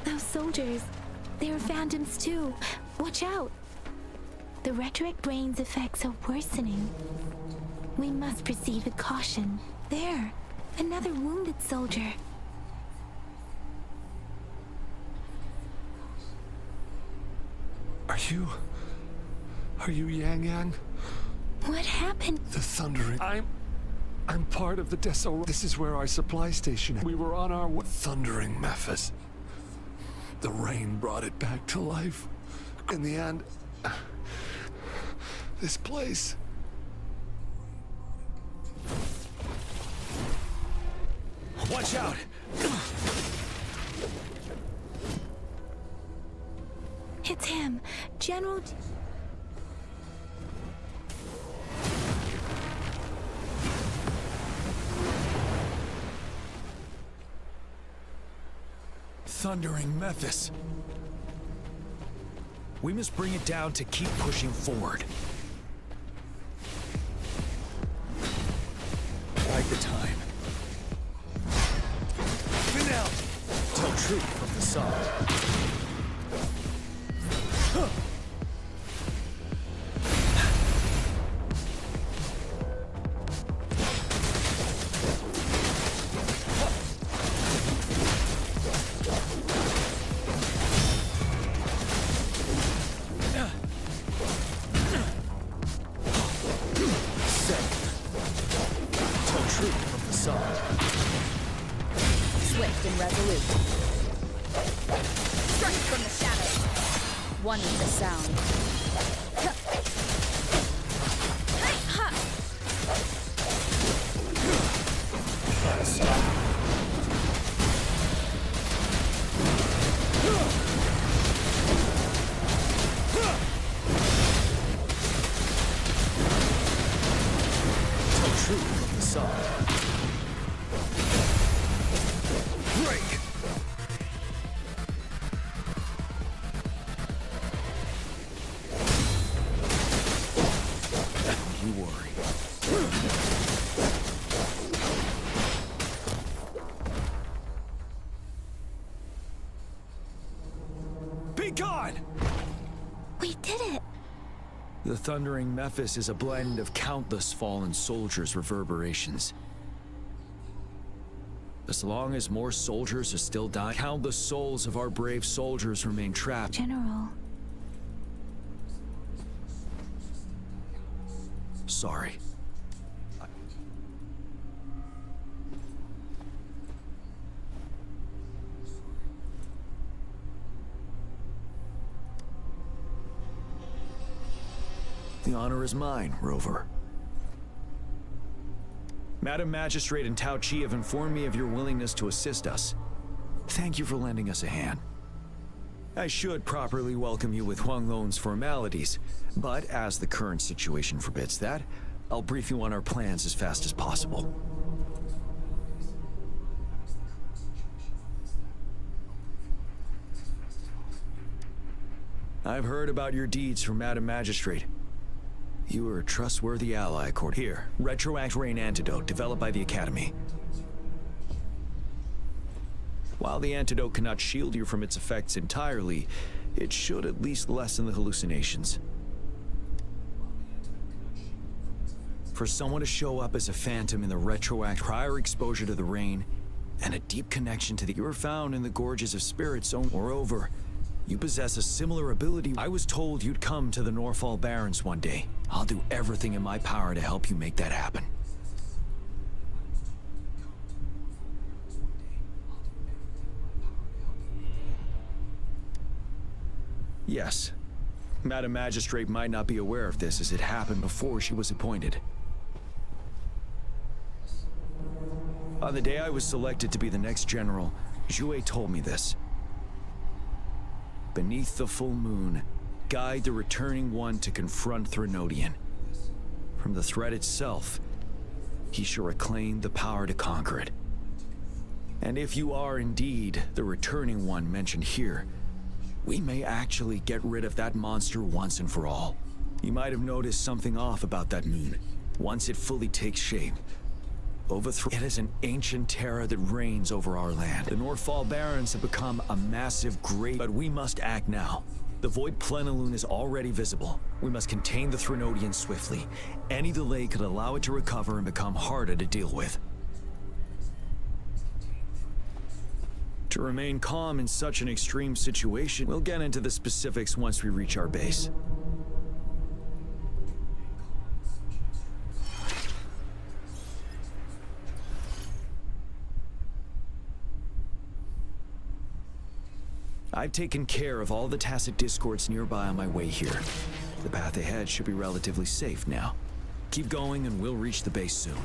Those soldiers, they are phantoms too. Watch out! The rhetoric brain's effects are worsening. We must proceed with caution. There, another wounded soldier. Are you Yang Yang? What happened? The thundering. I'm part of the Deso. This is where our supply station is. We were on our way. Thundering Mephis. The rain brought it back to life. In the end, this place. Watch out! It's him, General. Thundering Mephis. We must bring it down to keep pushing forward. Swift and resolute. Strike from the shadows. One with the sound. Tell truth from the side. We did it! The thundering Mephis is a blend of countless fallen soldiers' reverberations. As long as more soldiers are still dying, countless souls of our brave soldiers remain trapped. General. Sorry. The honor is mine, Rover. Madam Magistrate and Tao Chi have informed me of your willingness to assist us. Thank you for lending us a hand. I should properly welcome you with Huang Lon's formalities, but as the current situation forbids that, I'll brief you on our plans as fast as possible. I've heard about your deeds from Madam Magistrate. You are a trustworthy ally, according here. Retroact Rain Antidote, developed by the Academy. While the antidote cannot shield you from its effects entirely, it should at least lessen the hallucinations. For someone to show up as a phantom in the Retroact, prior exposure to the rain, and a deep connection to the you were found in the gorges of Spirit Zone. Moreover, you possess a similar ability. I was told you'd come to the Northfall Barrens one day. I'll do everything in my power to help you make that happen. Yes. Madam Magistrate might not be aware of this as it happened before she was appointed. On the day I was selected to be the next general, Jue told me this. Beneath the full moon, guide the returning one to confront Threnodian. From the threat itself, he shall reclaim the power to conquer it. And if you are indeed the returning one mentioned here, we may actually get rid of that monster once and for all. You might have noticed something off about that moon. Once it fully takes shape, it is an ancient terror that reigns over our land. The Northfall Barrens have become a massive great, but we must act now. The Void Plenilune is already visible. We must contain the Threnodian swiftly. Any delay could allow it to recover and become harder to deal with. To remain calm in such an extreme situation, we'll get into the specifics once we reach our base. I've taken care of all the tacit discords nearby on my way here. The path ahead should be relatively safe now. Keep going and we'll reach the base soon.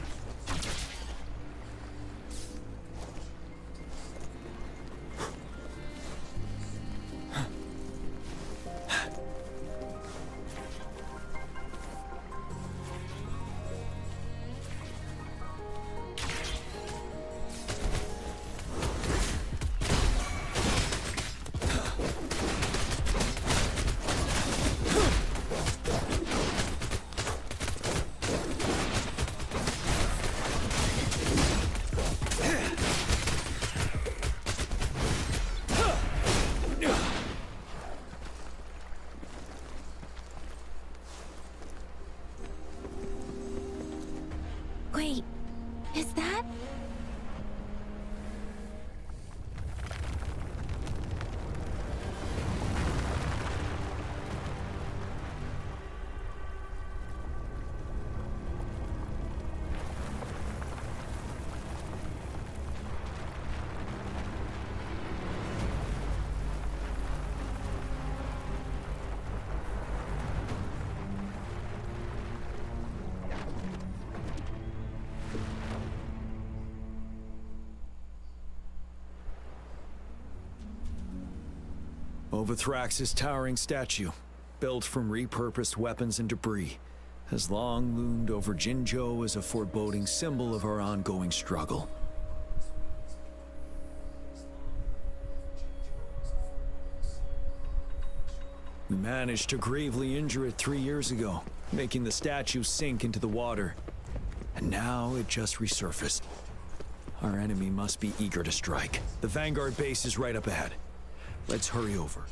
Is that? Overthrax's towering statue, built from repurposed weapons and debris, has long loomed over Jinzhou as a foreboding symbol of our ongoing struggle. We managed to gravely injure it 3 years ago, making the statue sink into the water. And now it just resurfaced. Our enemy must be eager to strike. The Vanguard base is right up ahead. Let's hurry over.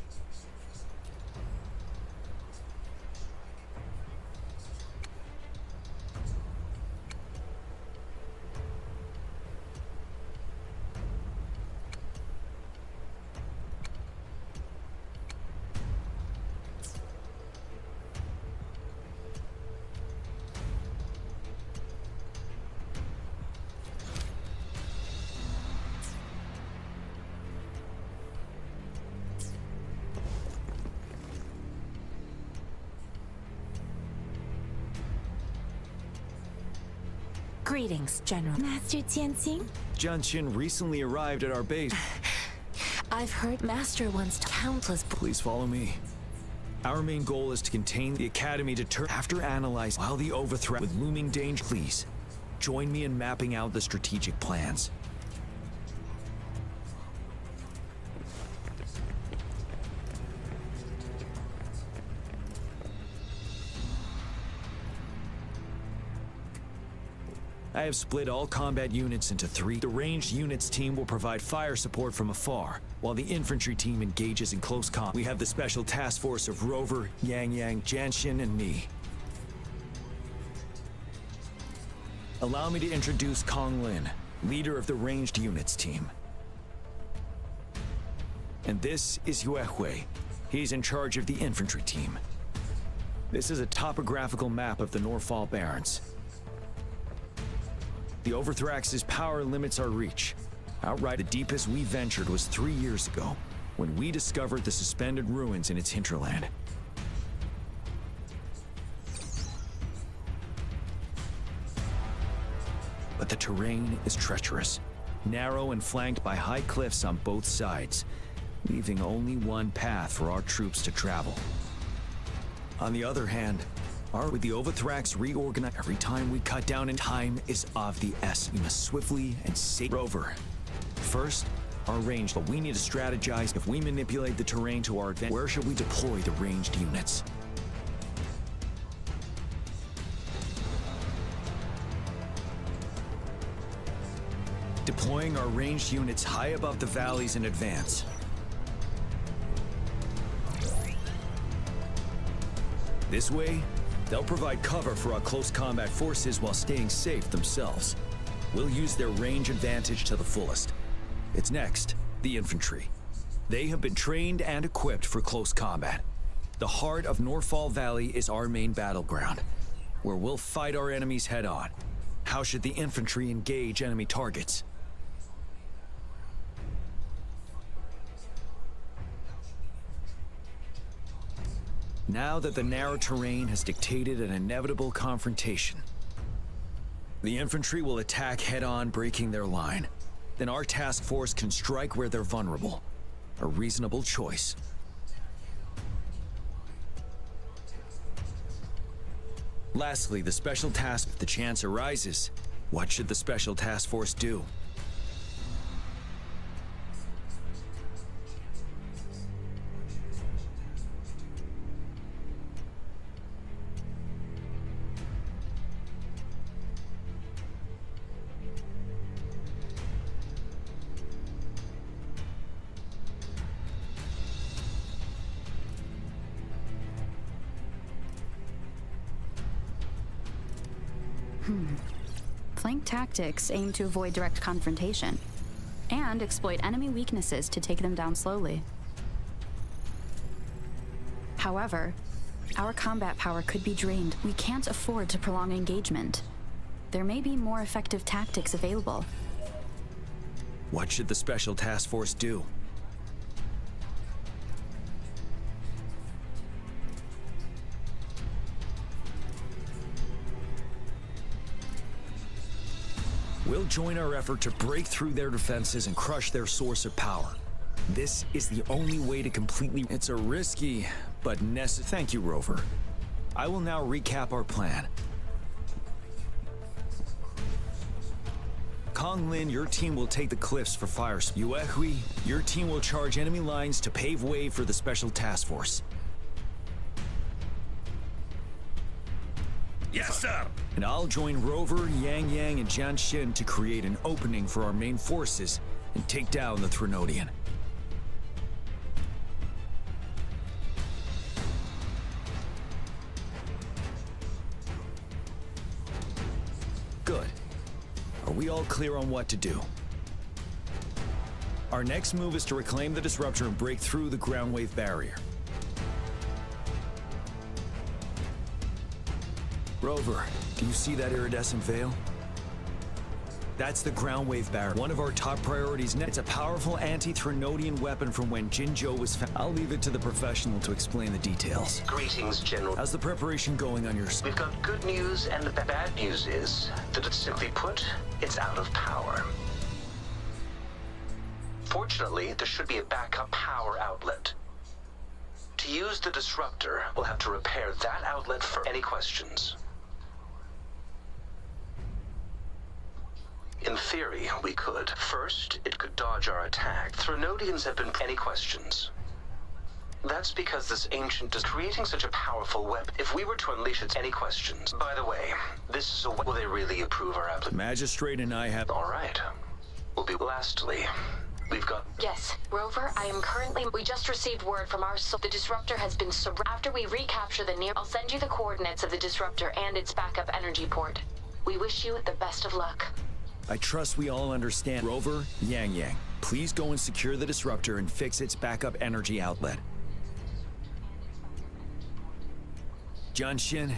Greetings, General. Master Jianxing? Jianqin recently arrived at our base. I've heard Master wants countless... Please follow me. Our main goal is to contain the Academy to after analyze while the overthrow with looming danger. Please, join me in mapping out the strategic plans. I have split all combat units into 3. The ranged units team will provide fire support from afar, while the infantry team engages in close combat. We have the special task force of Rover, Yang, Jianxin, and me. Allow me to introduce Kong Lin, leader of the ranged units team. And this is Yue Hui. He's in charge of the infantry team. This is a topographical map of the Norfall Barrens. The Overthrax's power limits our reach. Outright, the deepest we ventured was 3 years ago, when we discovered the suspended ruins in its hinterland. But the terrain is treacherous, narrow and flanked by high cliffs on both sides, leaving only one path for our troops to travel. On the other hand, with the Overthrax reorganized, every time we cut down in time is of the essence. We must swiftly and safe Rover. First, our range, but we need to strategize. If we manipulate the terrain to our advantage, where should we deploy the ranged units? Deploying our ranged units high above the valleys in advance. This way, they'll provide cover for our close combat forces while staying safe themselves. We'll use their range advantage to the fullest. It's next, the infantry. They have been trained and equipped for close combat. The heart of Norfall Valley is our main battleground, where we'll fight our enemies head-on. How should the infantry engage enemy targets? Now that the narrow terrain has dictated an inevitable confrontation, the infantry will attack head-on, breaking their line. Then our task force can strike where they're vulnerable. A reasonable choice. Lastly, the special task. If the chance arises, what should the special task force do? Flank tactics aim to avoid direct confrontation and exploit enemy weaknesses to take them down slowly. However, our combat power could be drained. We can't afford to prolong engagement. There may be more effective tactics available. What should the Special Task Force do? We'll join our effort to break through their defenses and crush their source of power. This is the only way to completely... It's a risky, but necessary... Thank you, Rover. I will now recap our plan. Kong Lin, your team will take the cliffs for fire. Yuehui, your team will charge enemy lines to pave way for the Special Task Force. Yes, sir! And I'll join Rover, Yang Yang, and Jian Xin to create an opening for our main forces and take down the Threnodian. Good. Are we all clear on what to do? Our next move is to reclaim the disruptor and break through the ground wave barrier. Rover, do you see that iridescent veil? That's the ground wave barrier. One of our top priorities now. It's a powerful anti-Threnodian weapon from when Jinzhou was found. I'll leave it to the professional to explain the details. Greetings, General. How's the preparation going on your side? We've got good news, and the bad news is that it's simply put, it's out of power. Fortunately, there should be a backup power outlet. To use the disruptor, we'll have to repair that outlet for any questions. In theory, we could. First, it could dodge our attack. Threnodians have been... Any questions? That's because this ancient is creating such a powerful weapon. If we were to unleash it... Any questions? By the way, this is a... Will they really approve our application? Magistrate and I have... All right. We'll be... Lastly, we've got... Yes, Rover, I am currently... We just received word from our... The disruptor has been... After we recapture the near... I'll send you the coordinates of the disruptor and its backup energy port. We wish you the best of luck. I trust we all understand. Rover, Yang Yang, please go and secure the disruptor and fix its backup energy outlet. Jian Xin,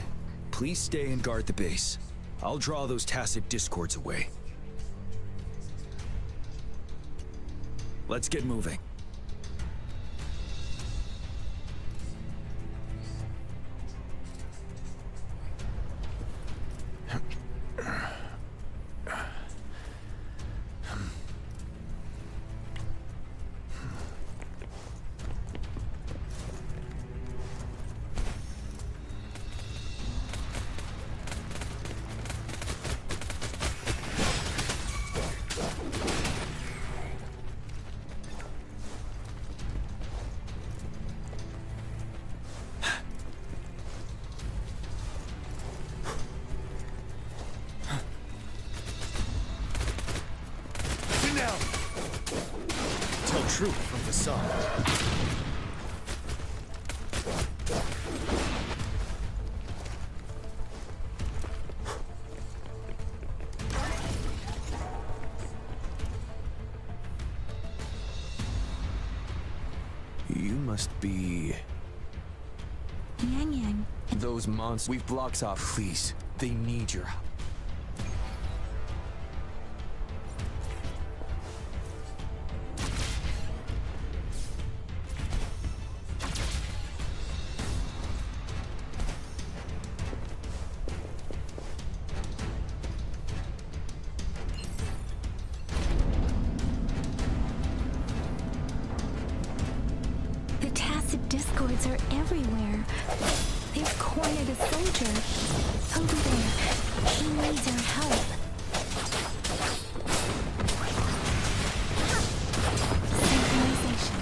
please stay and guard the base. I'll draw those tacit discords away. Let's get moving. Truth from the sun. You must be... Yang Yang. Those monsters. We've blocks off. Please, they need your help. Discords are everywhere. They've cornered a soldier. Over there. He needs our help. Synchronization.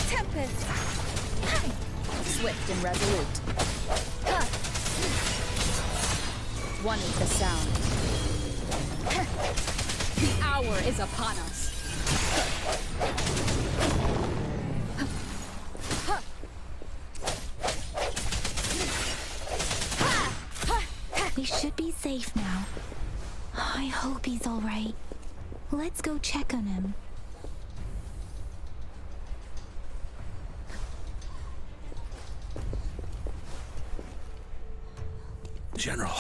Tempest! Swift and resolute. One with the sound. The hour is upon us. I hope he's all right. Let's go check on him. General,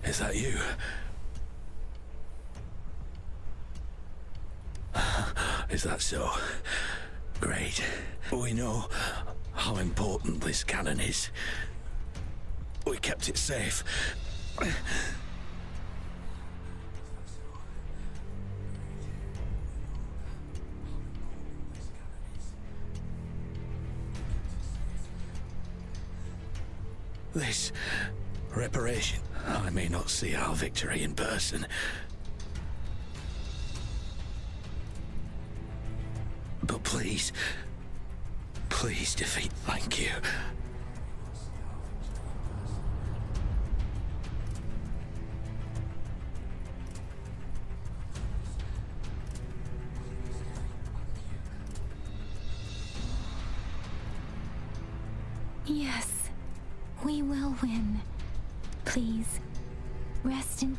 is that you? Is that so? Great. We know how important this cannon is. We kept it safe. This reparation, I may not see our victory in person. But please, please defeat, thank you. Yes, we will win. Please, rest in...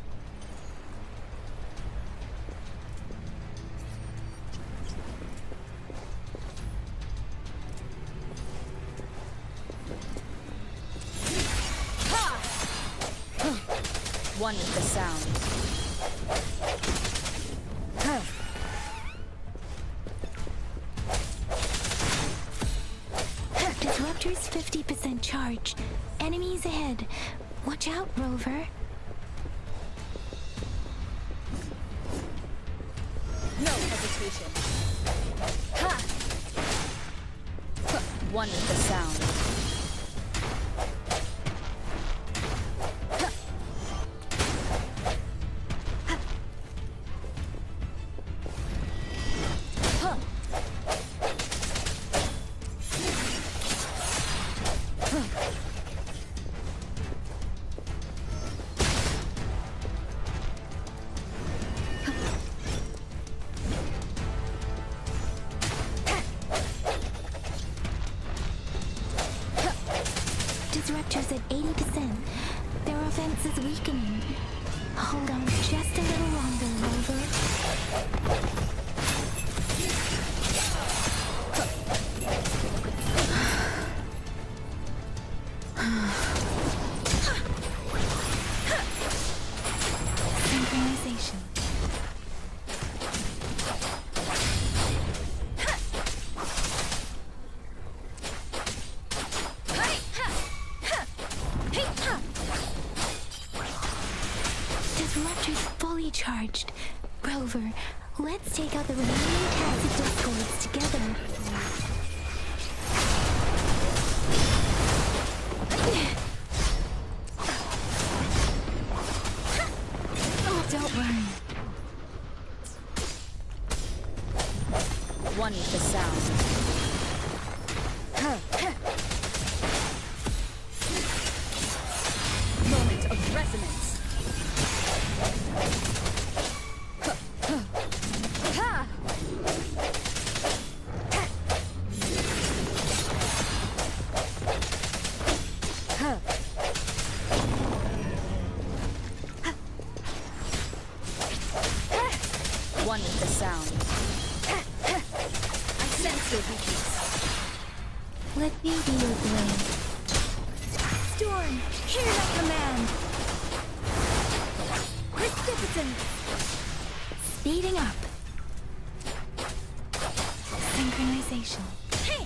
One with the sound. Disruptor's 50% charge. Enemies ahead. Watch out, Rover. No hesitation. Ha! One with the sound. Disruptor's at 80%. Their offense is weakening. Hold on just a little longer, Rover. Synchronization. Disruptor's fully charged. Rover, let's take out the remaining tacit discords together. Don't worry. One with the sound. Moment of resonance. One with the sound. I sense your weakness. Let me be your blade. Storm, hear my command. Precipitant. Speeding up. Synchronization. Hey!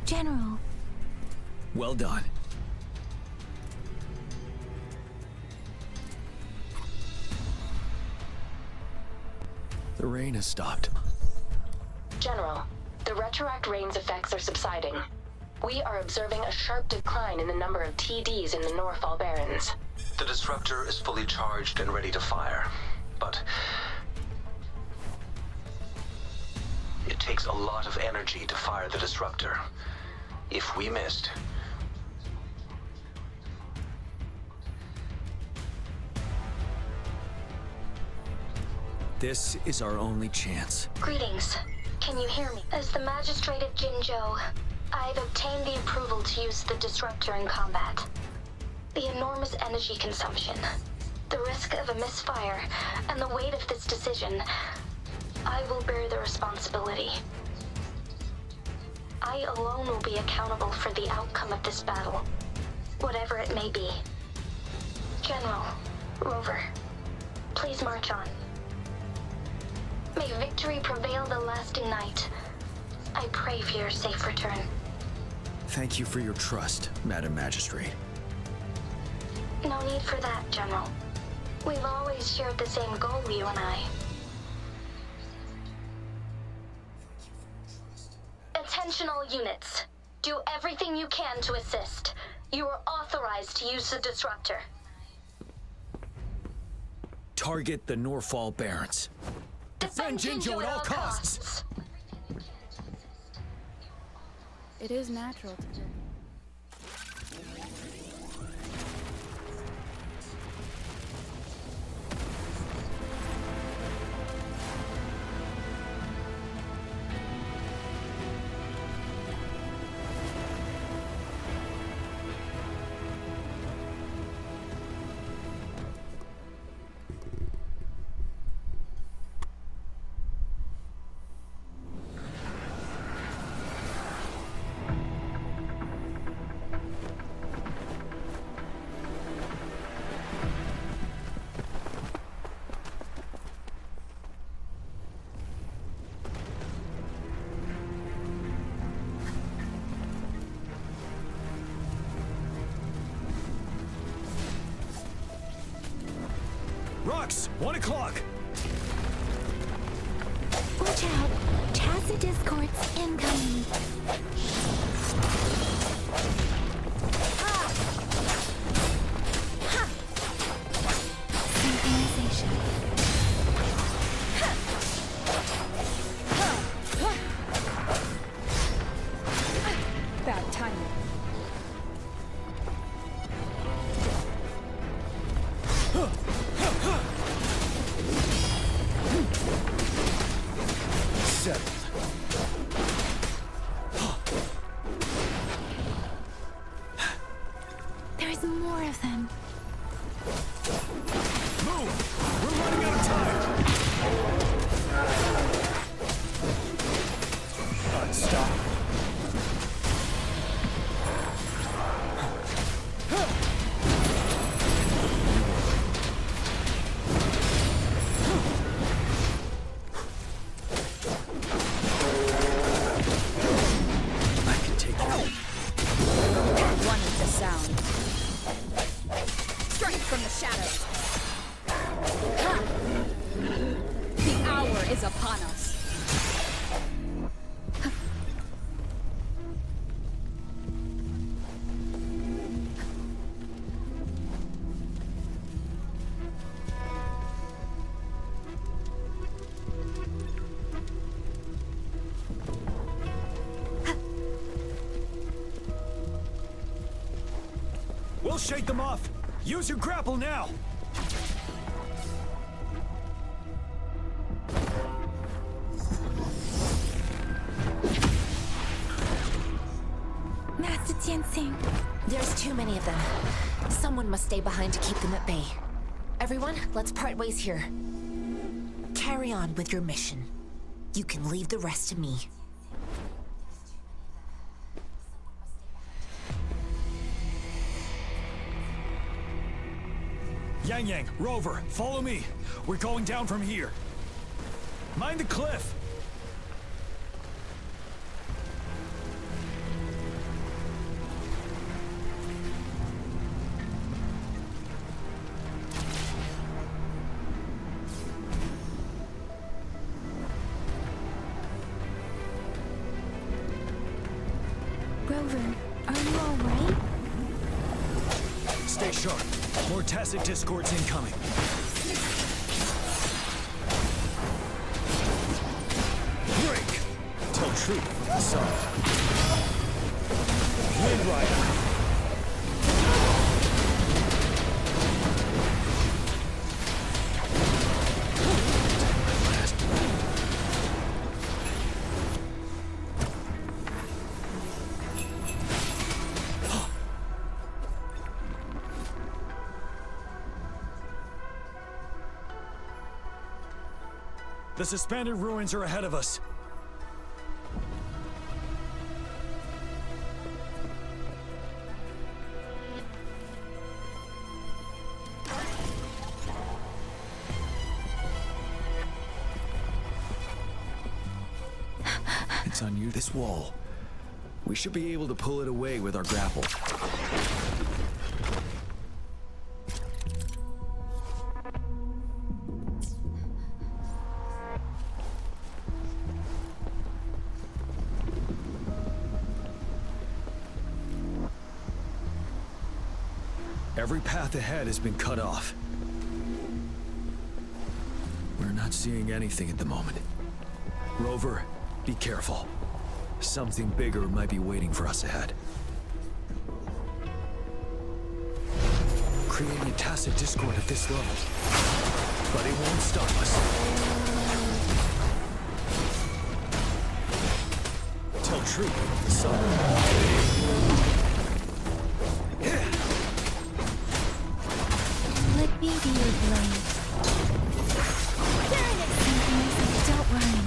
General. Well done. The rain has stopped. General, the retroact rain's effects are subsiding. We are observing a sharp decline in the number of TDs in the Norfall Barrens. The disruptor is fully charged and ready to fire, but it takes a lot of energy to fire the disruptor. If we missed, This is our only chance. Greetings. Can you hear me? As the Magistrate of Jinzhou, I've obtained the approval to use the disruptor in combat. The enormous energy consumption, the risk of a misfire, and the weight of this decision, I will bear the responsibility. I alone will be accountable for the outcome of this battle, whatever it may be. General, Rover, please march on. May victory prevail the lasting night. I pray for your safe return. Thank you for your trust, Madam Magistrate. No need for that, General. We've always shared the same goal, you and I. Attention all units. Do everything you can to assist. You are authorized to use the disruptor. Target the Norfall Barrens. Defend Jinzhou at all costs! It is natural to do. Rocks, 1 o'clock. Watch out! Tacit discords incoming. Synchronization. Bad timing. There's more of them. Move! We're running out of time! Stop. From the shadows. Ha! The hour is upon us. We'll shake them off. Use your grapple now! Master Jinsing. There's too many of them. Someone must stay behind to keep them at bay. Everyone, let's part ways here. Carry on with your mission. You can leave the rest to me. Yang Yang, Rover, follow me. We're going down from here. Mind the cliff. Rover, are you all right? Stay sharp. More tacit discords incoming. Break! Tell truth, son. Wind Rider. The suspended ruins are ahead of us. It's on you, this wall. We should be able to pull it away with our grapple. Every path ahead has been cut off. We're not seeing anything at the moment. Rover, be careful. Something bigger might be waiting for us ahead. Creating a tacit discord at this level. But it won't stop us. Tell truth, son. Let me be your blade. Don't worry.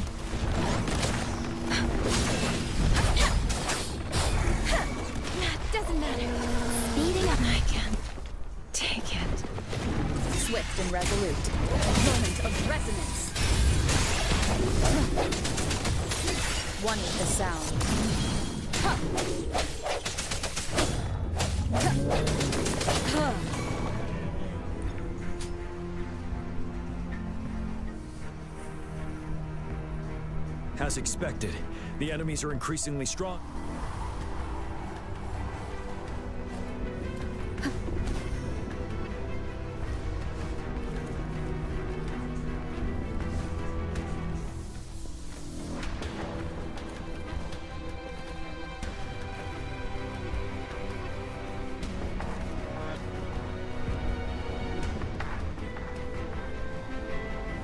Doesn't matter. Speeding up. I can take it. Swift and resolute. Moment of resonance. One with the sound. As expected, the enemies are increasingly strong.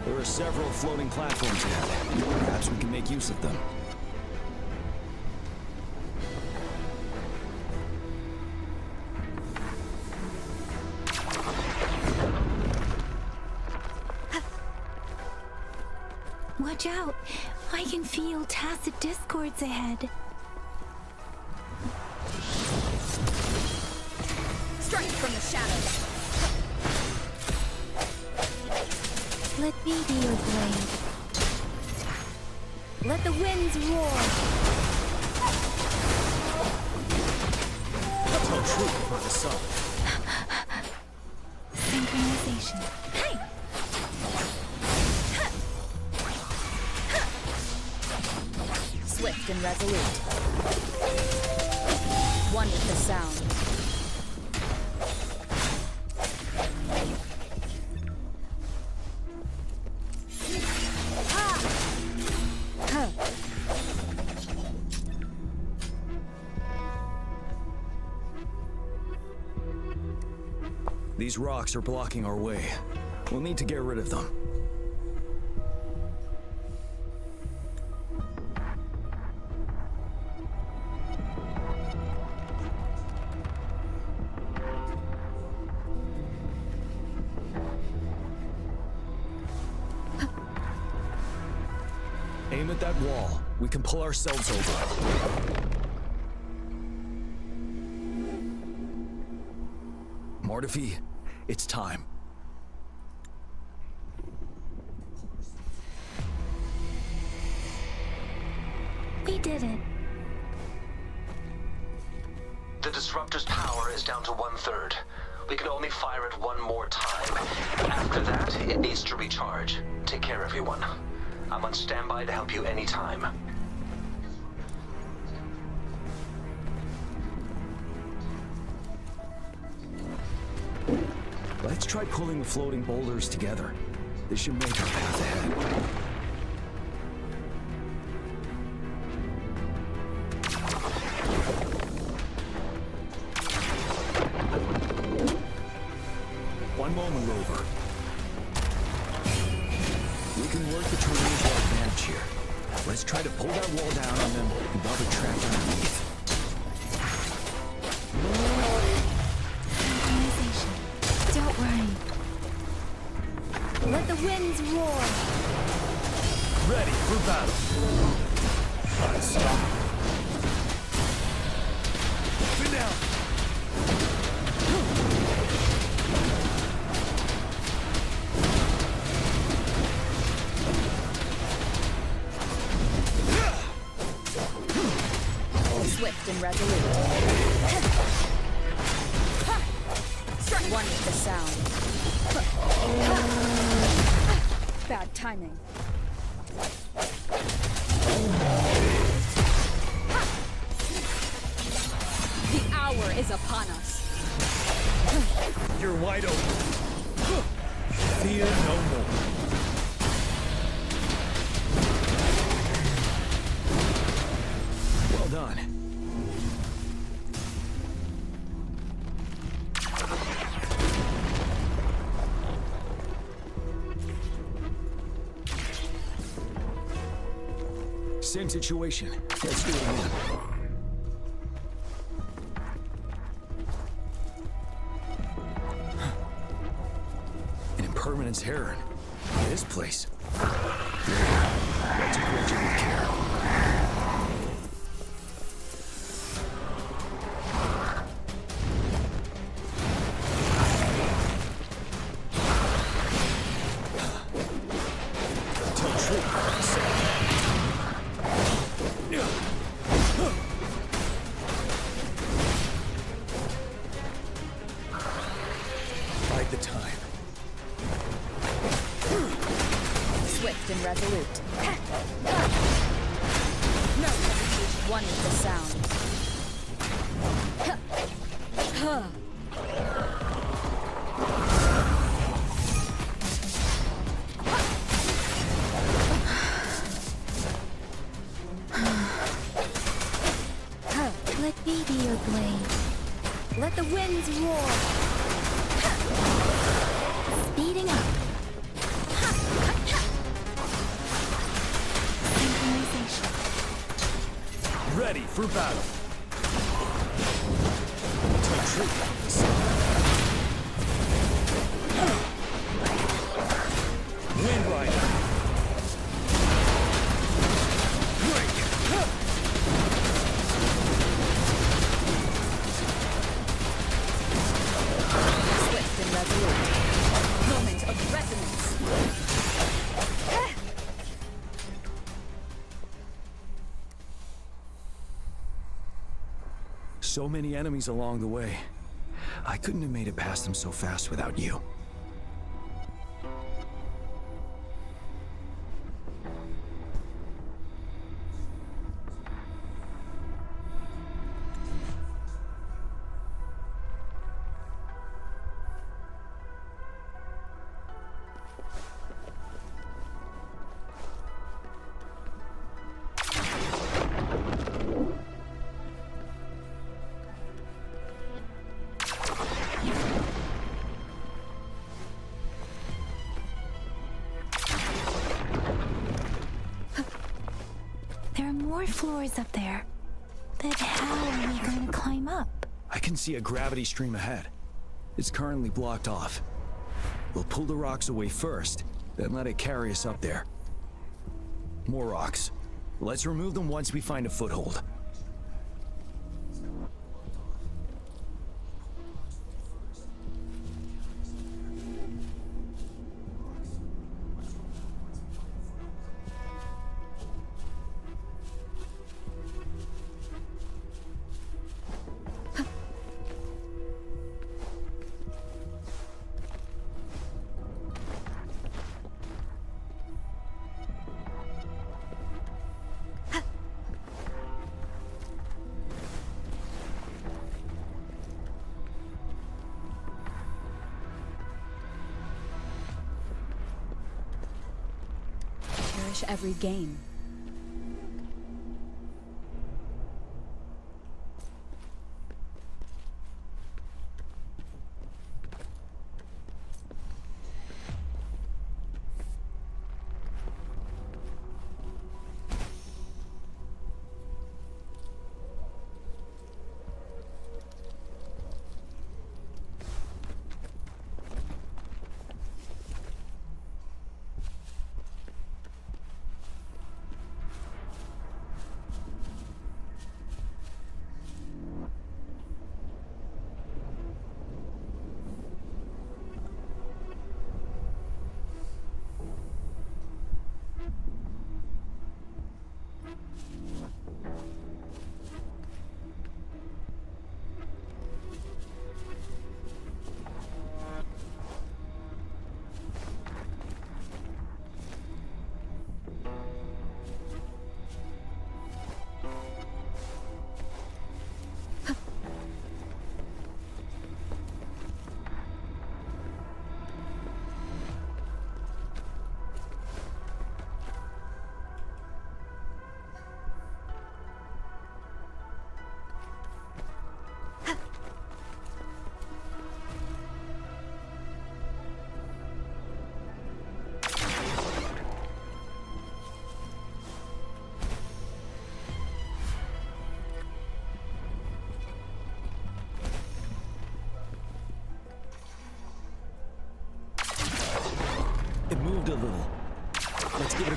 There are several floating platforms ahead. Perhaps we can make use of them. Watch out. I can feel tacit discords ahead. Strike from the shadows. Let me be your blade. Let the winds roar. Tell truth for the sun. Synchronization. Hey! Swift and resolute. One with the sound. These rocks are blocking our way. We'll need to get rid of them. Aim at that wall. We can pull ourselves over. Mortifi, it's time. We did it. The disruptor's power is down to 1/3. We can only fire it one more time. After that, it needs to recharge. Take care, everyone. I'm on standby to help you anytime. Let's try pulling the floating boulders together. This should make our path ahead. One moment, Rover. We can work the terrain to our advantage here. Let's try to pull that wall down and then leave other trapped underneath. Don't worry. Let the winds roar. Ready for battle. Unstoppable. Fit down. Swift and resolute. Strike one with the sound. Bad timing. The hour is upon us. You're wide open. Fear no more. Well done. Same situation. Let's do it again. An impermanence heron. This place. Let's approach it with care. Tell truth. Bide the time. Swift and resolute. No hesitation. One with the sound. Let me be your blade. Let the winds roar. Speeding up. Synchronization. Ready for battle. Tell truth. Wind Rider. Swift and resolute. Moment of resonance. So many enemies along the way. I couldn't have made it past them so fast without you. There are more floors up there. But how are we going to climb up? I can see a gravity stream ahead. It's currently blocked off. We'll pull the rocks away first, then let it carry us up there. More rocks. Let's remove them once we find a foothold. Cherish every game.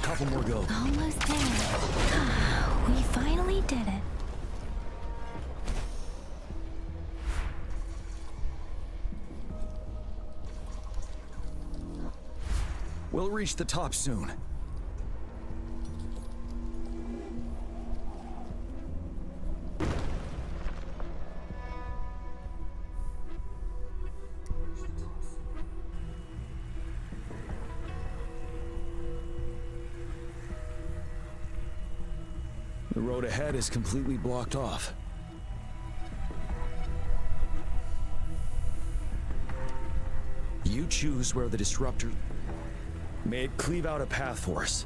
couple more go. Almost there. We finally did it. We'll reach the top soon. The road ahead is completely blocked off. You choose where the disruptor... May it cleave out a path for us.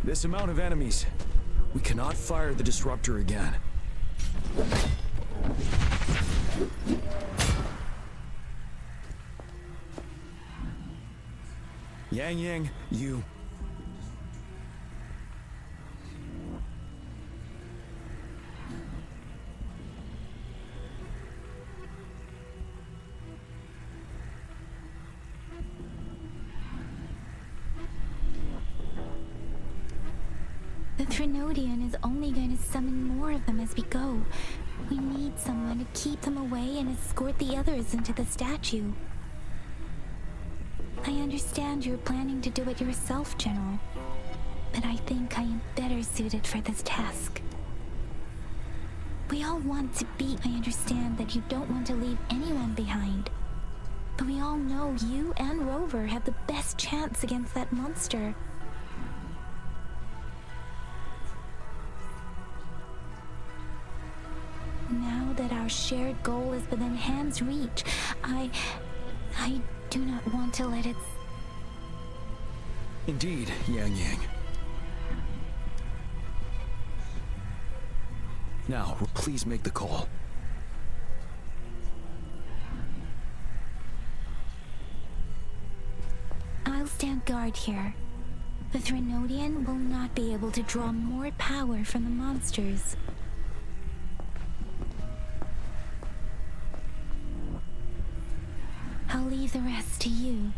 This amount of enemies. We cannot fire the disruptor again. Yang, you... The Trinodian is only going to summon more of them as we go. We need someone to keep them away and escort the others into the statue. I understand you're planning to do it yourself, General, but I think I am better suited for this task. We all want to beat. I understand that you don't want to leave anyone behind, but we all know you and Rover have the best chance against that monster. Now that our shared goal is within hand's reach, I do not want to let it... Indeed, Yang. Now, please make the call. I'll stand guard here. The Trinodian will not be able to draw more power from the monsters. I'll leave the rest to you.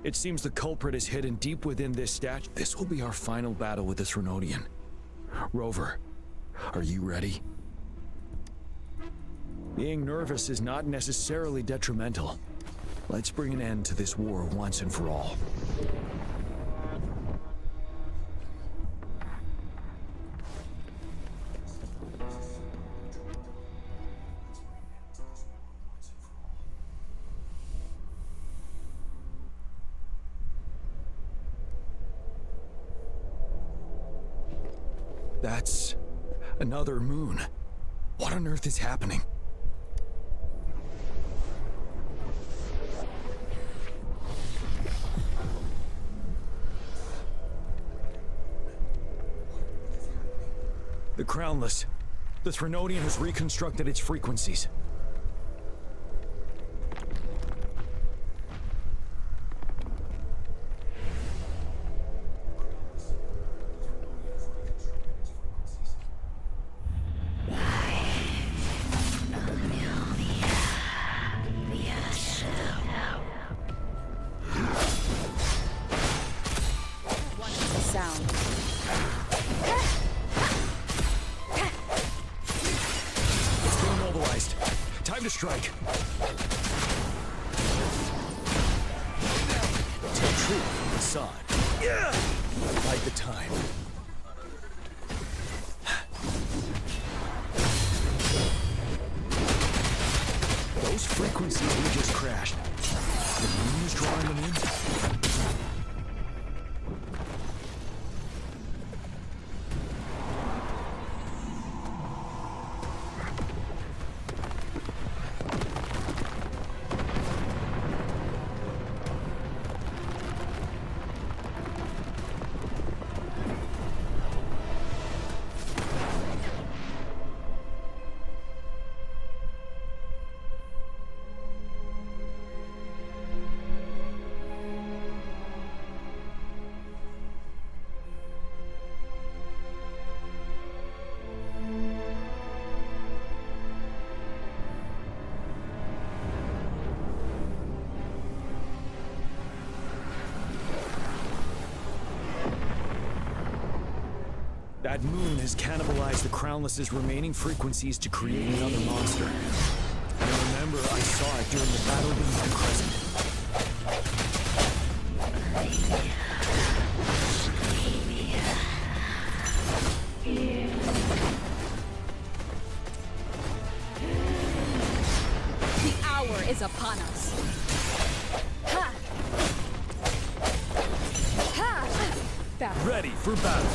It seems the culprit is hidden deep within this statue. This will be our final battle with the Trinodian. Rover, are you ready? Being nervous is not necessarily detrimental. Let's bring an end to this war once and for all. That's another moon. What on earth is happening? The Crownless. The Threnodian has reconstructed its frequencies. Time to strike. Take true from the side. Yeah! Bide the time. Those frequencies we just crashed. The moon is drawing them in? That moon has cannibalized the Crownless's remaining frequencies to create another monster. I remember I saw it during the battle beneath the crescent. The hour is upon us. Ha! Ha! Ready for battle.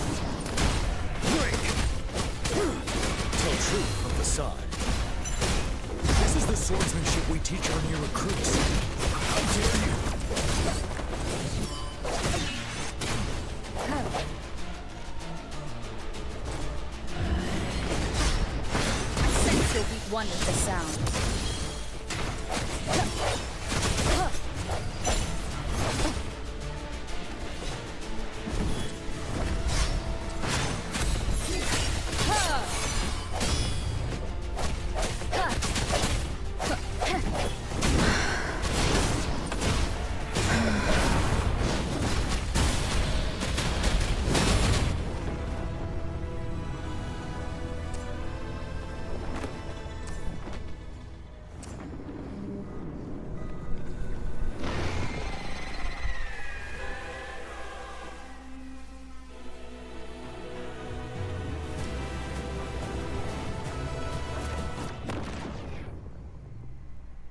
Tell truth from the side. This is the swordsmanship we teach our new recruits. How dare you! I sense you'll beat one with the sound.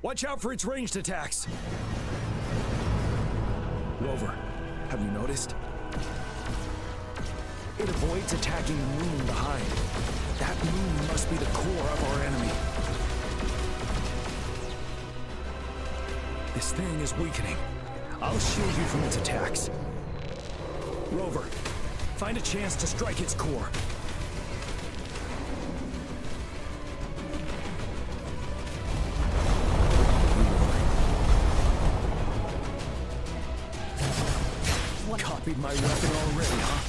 Watch out for its ranged attacks! Rover, have you noticed? It avoids attacking the moon behind. That moon must be the core of our enemy. This thing is weakening. I'll shield you from its attacks. Rover, find a chance to strike its core. Copied my weapon already, huh?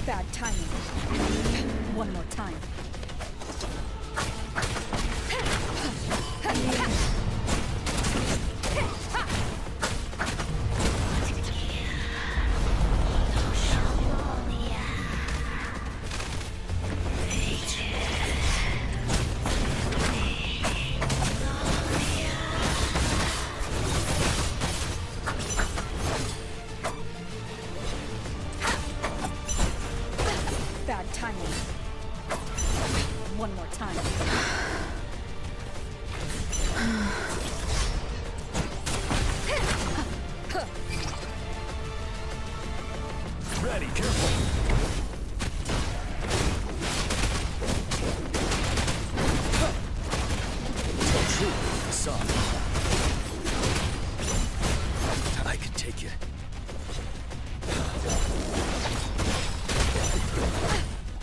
Bad timing. One more time. Bad timing. One more time. Ready, careful. True, son. I can take it.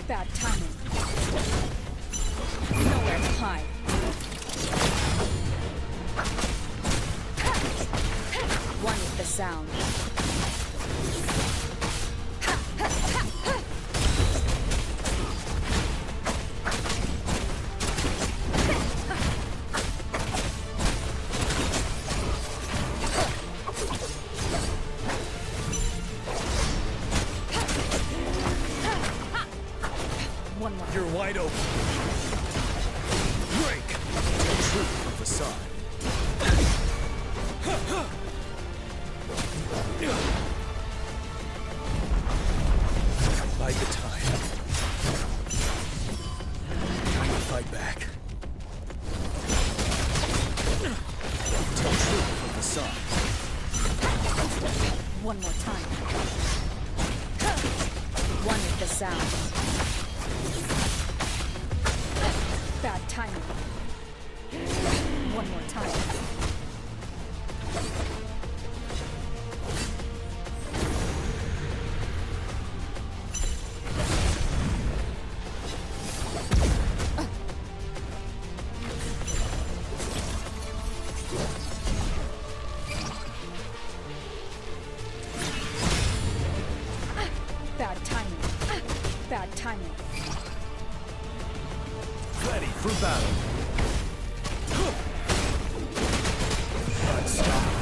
Bad timing. Nowhere to hide. One with the sound. One more. You're wide open. Break. True from the side. Bide the time. Time to fight back. Tell true from the side. One more time. One with the sound. Bad timing. One more time. Bad timing. Bad timing. Ready for battle. Unstoppable.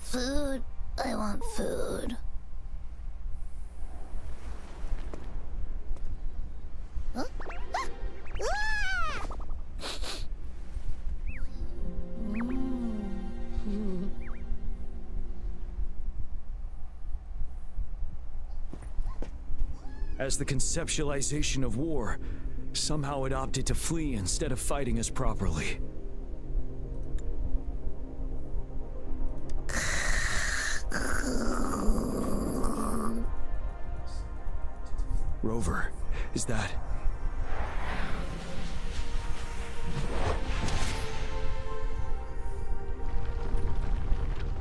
Food. I want food. Huh? As the conceptualization of war, somehow it opted to flee instead of fighting us properly. Rover, is that...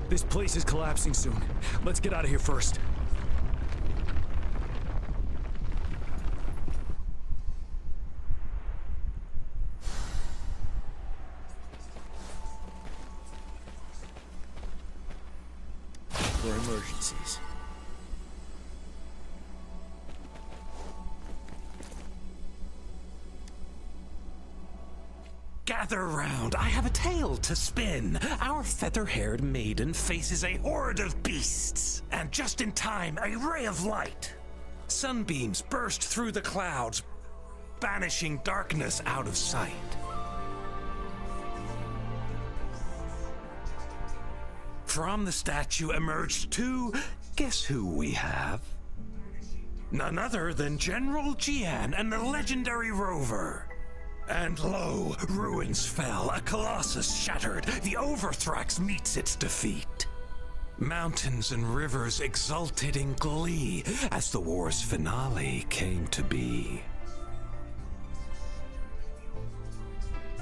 This place is collapsing soon. Let's get out of here first. For emergencies. Gather round, I have a tale to spin. Our feather-haired maiden faces a horde of beasts. And just in time, a ray of light. Sunbeams burst through the clouds, banishing darkness out of sight. From the statue emerged two, guess who we have? None other than General Jian and the legendary rover. And lo, ruins fell, a colossus shattered, the Overthrax meets its defeat. Mountains and rivers exulted in glee as the war's finale came to be.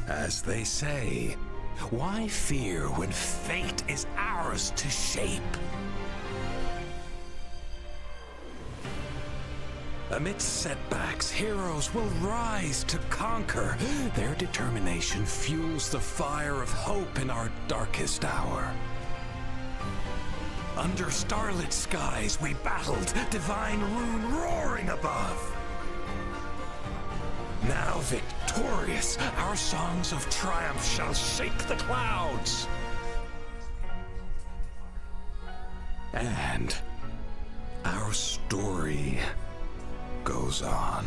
As they say, why fear when fate is ours to shape? Amidst setbacks, heroes will rise to conquer. Their determination fuels the fire of hope in our darkest hour. Under starlit skies we battled, divine rune roaring above. Now victorious, our songs of triumph shall shake the clouds. And our story goes on.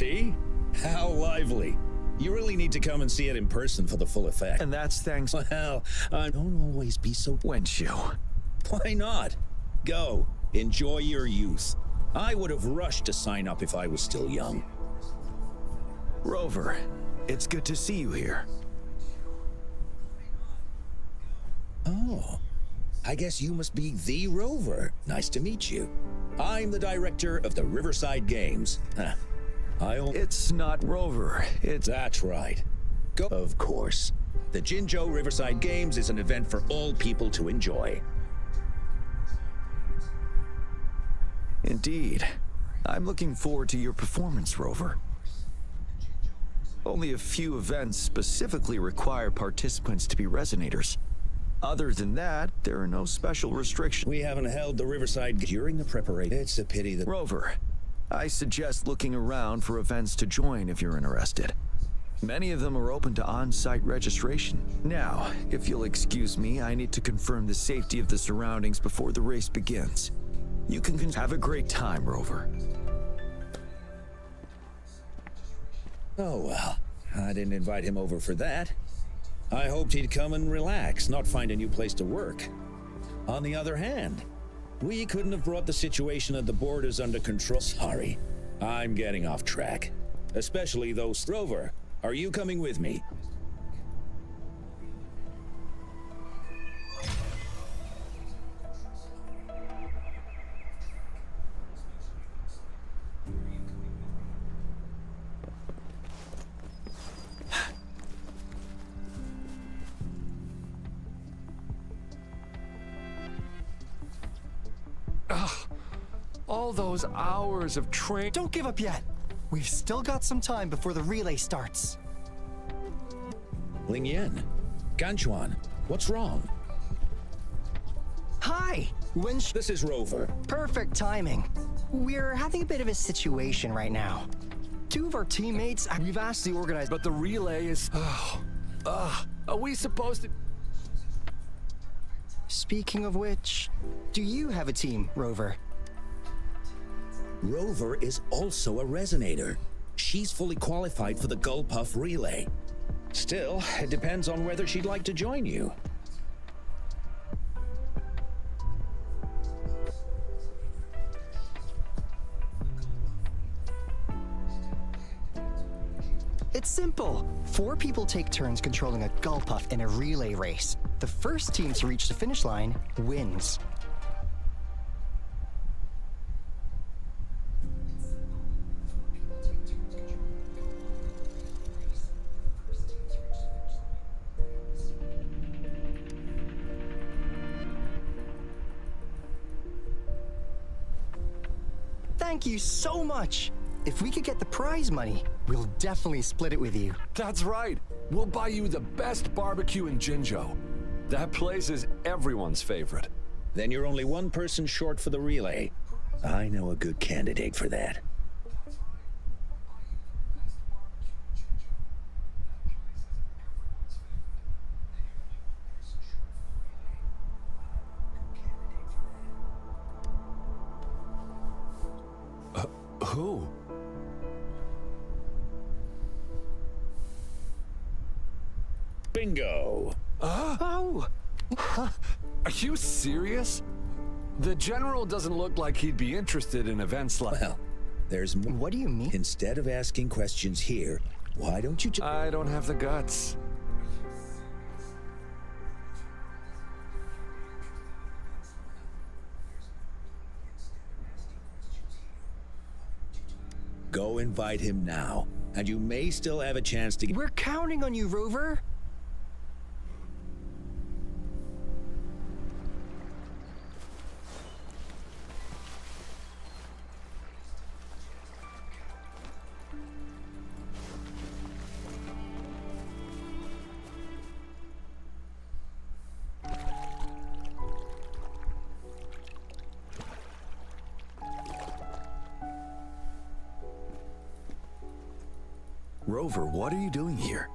See? How lively. You really need to come and see it in person for the full effect. And that's thanks. Well, I don't always be so... When't you? Why not? Go. Enjoy your youth. I would have rushed to sign up if I was still young. Rover, it's good to see you here. Oh, I guess you must be the Rover. Nice to meet you. I'm the director of the Riverside Games. Huh. It's not Rover, it's... That's right. Go. Of course. The Jinzhou Riverside Games is an event for all people to enjoy. Indeed. I'm looking forward to your performance, Rover. Only a few events specifically require participants to be resonators. Other than that, there are no special restrictions. We haven't held the Riverside during the preparation. It's a pity that... Rover, I suggest looking around for events to join if you're interested. Many of them are open to on-site registration. Now, if you'll excuse me, I need to confirm the safety of the surroundings before the race begins. You can have a great time, Rover. Oh well, I didn't invite him over for that. I hoped he'd come and relax, not find a new place to work. On the other hand, we couldn't have brought the situation at the borders under control. Sorry, I'm getting off track. Especially those... Rover, are you coming with me? All those hours of train. Don't give up yet. We've still got some time before the relay starts. Ling Yan, Ganchuan, what's wrong? Hi! This is Rover. Perfect timing. We're having a bit of a situation right now. Two of our teammates, we've asked the organizer... But the relay is... are we supposed to... Speaking of which, do you have a team, Rover? Rover is also a resonator. She's fully qualified for the Gullpuff relay. Still, it depends on whether she'd like to join you. It's simple. 4 people take turns controlling a Gullpuff in a relay race. The first team to reach the finish line wins. Thank you so much. If we could get the prize money, we'll definitely split it with you. That's right. We'll buy you the best barbecue in Jinzhou. That place is everyone's favorite. Then you're only one person short for the relay. I know a good candidate for that. Who? Bingo! Oh! Are you serious? The General doesn't look like he'd be interested in events like... Well, there's more. What do you mean? Instead of asking questions here, why don't you just... I don't have the guts. Go invite him now, and you may still have a chance to... We're counting on you, Rover. Rover, what are you doing here?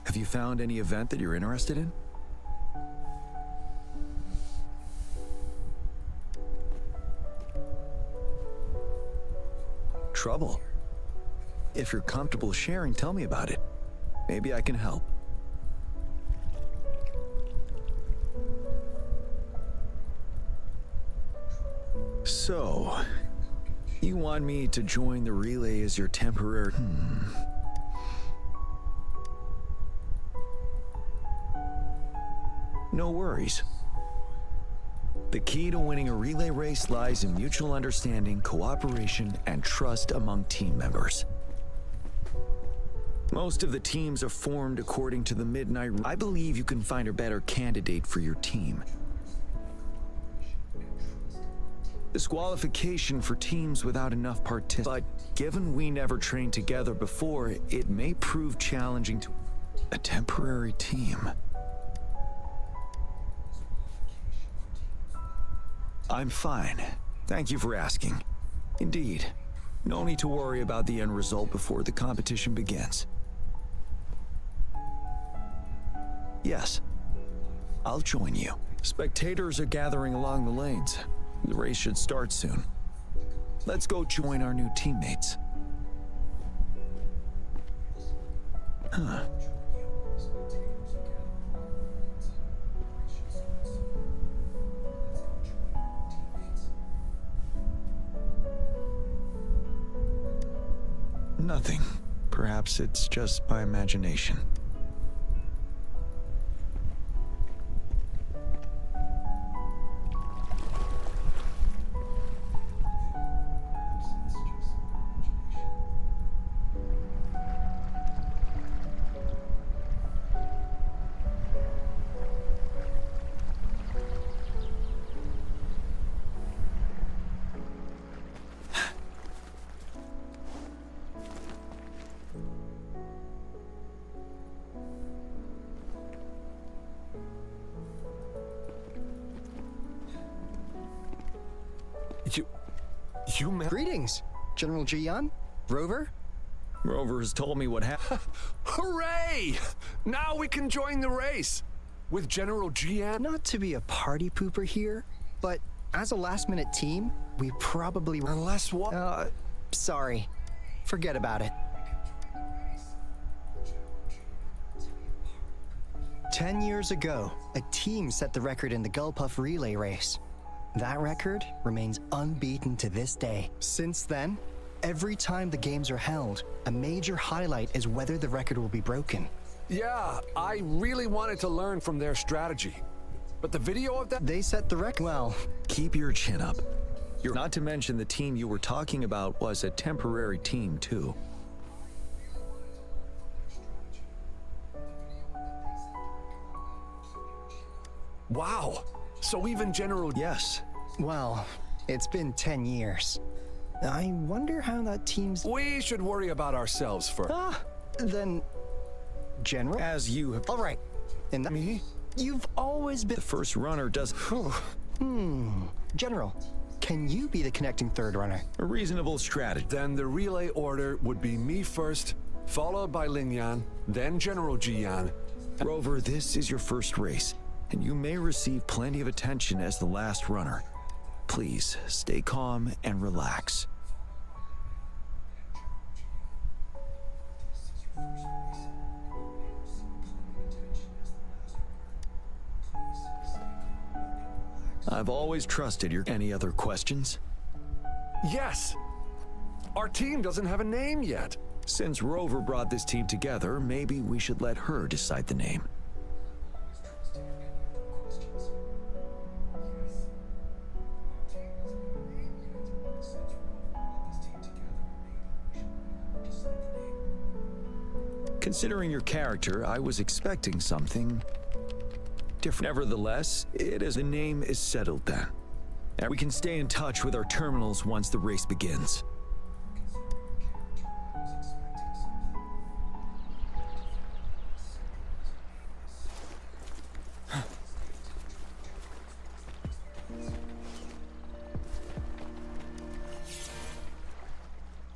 Have you found any event that you're interested in? Trouble? If you're comfortable sharing, tell me about it. Maybe I can help. So, you want me to join the relay as your temporary... No worries. The key to winning a relay race lies in mutual understanding, cooperation, and trust among team members. Most of the teams are formed according to the Midnight. I believe you can find a better candidate for your team. Disqualification for teams without enough participants. But given we never trained together before, it may prove challenging to a temporary team. I'm fine. Thank you for asking. Indeed, no need to worry about the end result before the competition begins. Yes, I'll join you. Spectators are gathering along the lanes. The race should start soon. Let's go join our new teammates. Huh. Nothing. Perhaps it's just my imagination. Greetings, General Jian? Rover? Rover has told me what happened. Hooray! Now we can join the race! With General Jian? Not to be a party pooper here, but as a last-minute team, we probably... Unless what? Sorry. Forget about it. 10 years ago, a team set the record in the Gulpuff relay race. That record remains unbeaten to this day. Since then, every time the games are held, a major highlight is whether the record will be broken. Yeah, I really wanted to learn from their strategy. But the video of that... They set the record. Well, keep your chin up. Not to mention the team you were talking about was a temporary team, too. Wow. So even General... Yes. Well, it's been 10 years. I wonder how that team's... We should worry about ourselves first. Then... General? As you have... All right. And that... Me? You've always been... The first runner does... General, can you be the connecting third runner? A reasonable strategy. Then the relay order would be me first, followed by Lingyan, then General Jian. Rover, this is your first race, and you may receive plenty of attention as the last runner. Please, stay calm and relax. I've always trusted your... Any other questions? Yes! Our team doesn't have a name yet. Since Rover brought this team together, maybe we should let her decide the name. Considering your character, I was expecting something different. Nevertheless, the name is settled then. And we can stay in touch with our terminals once the race begins.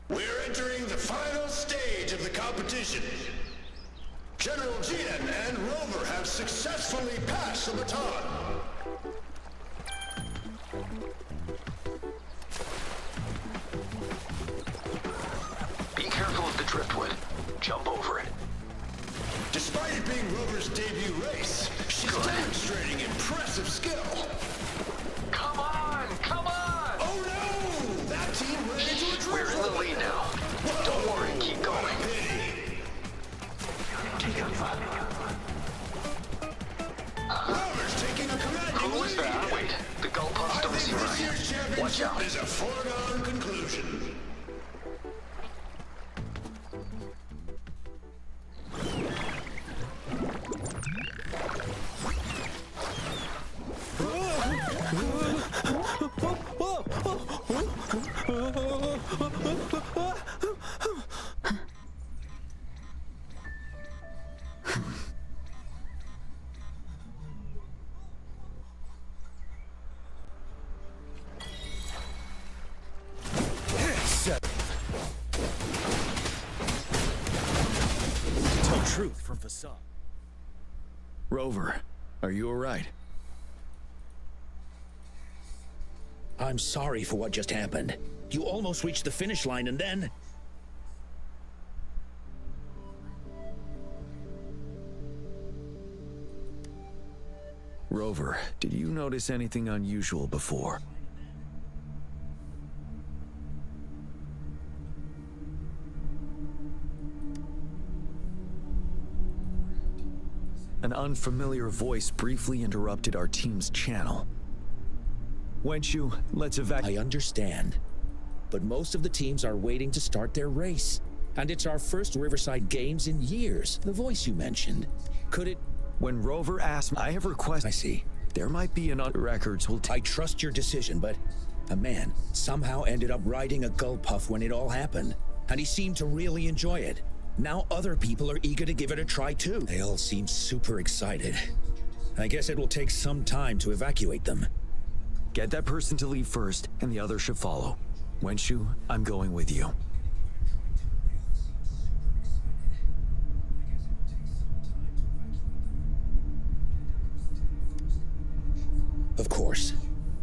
We're entering the final stage of the competition. General Jian and Rover have successfully passed the baton. Be careful of the Despite it being Rover's debut race, she's demonstrating impressive skill. Come on! Come on! Oh no! That team ran into a drift. We're in the lead now. Don't worry, keep going. Rover's taking a commanding Who was lead. that? Wait, the Gull Puffs don't seem This year's right. Watch championship out. is a foregone conclusion. Tell truth from facade. Rover, are you alright? I'm sorry for what just happened. You almost reached the finish line and then... Rover, did you notice anything unusual before? An unfamiliar voice briefly interrupted our team's channel. Wenchu, let's evacuate. I understand. But most of the teams are waiting to start their race. And it's our first Riverside Games in years. The voice you mentioned. Could it... When Rover asked, I have requested... I see. There might be an records will I trust your decision, but a man somehow ended up riding a Gull Puff when it all happened. And he seemed to really enjoy it. Now other people are eager to give it a try too. They all seem super excited. I guess it will take some time to evacuate them. Get that person to leave first, and the others should follow. Wenchu, I'm going with you. Of course.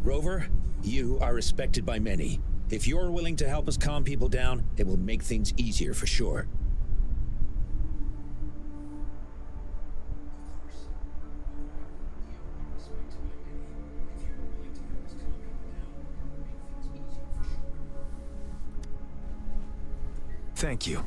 Rover, you are respected by many. If you're willing to help us calm people down, it will make things easier for sure. Thank you.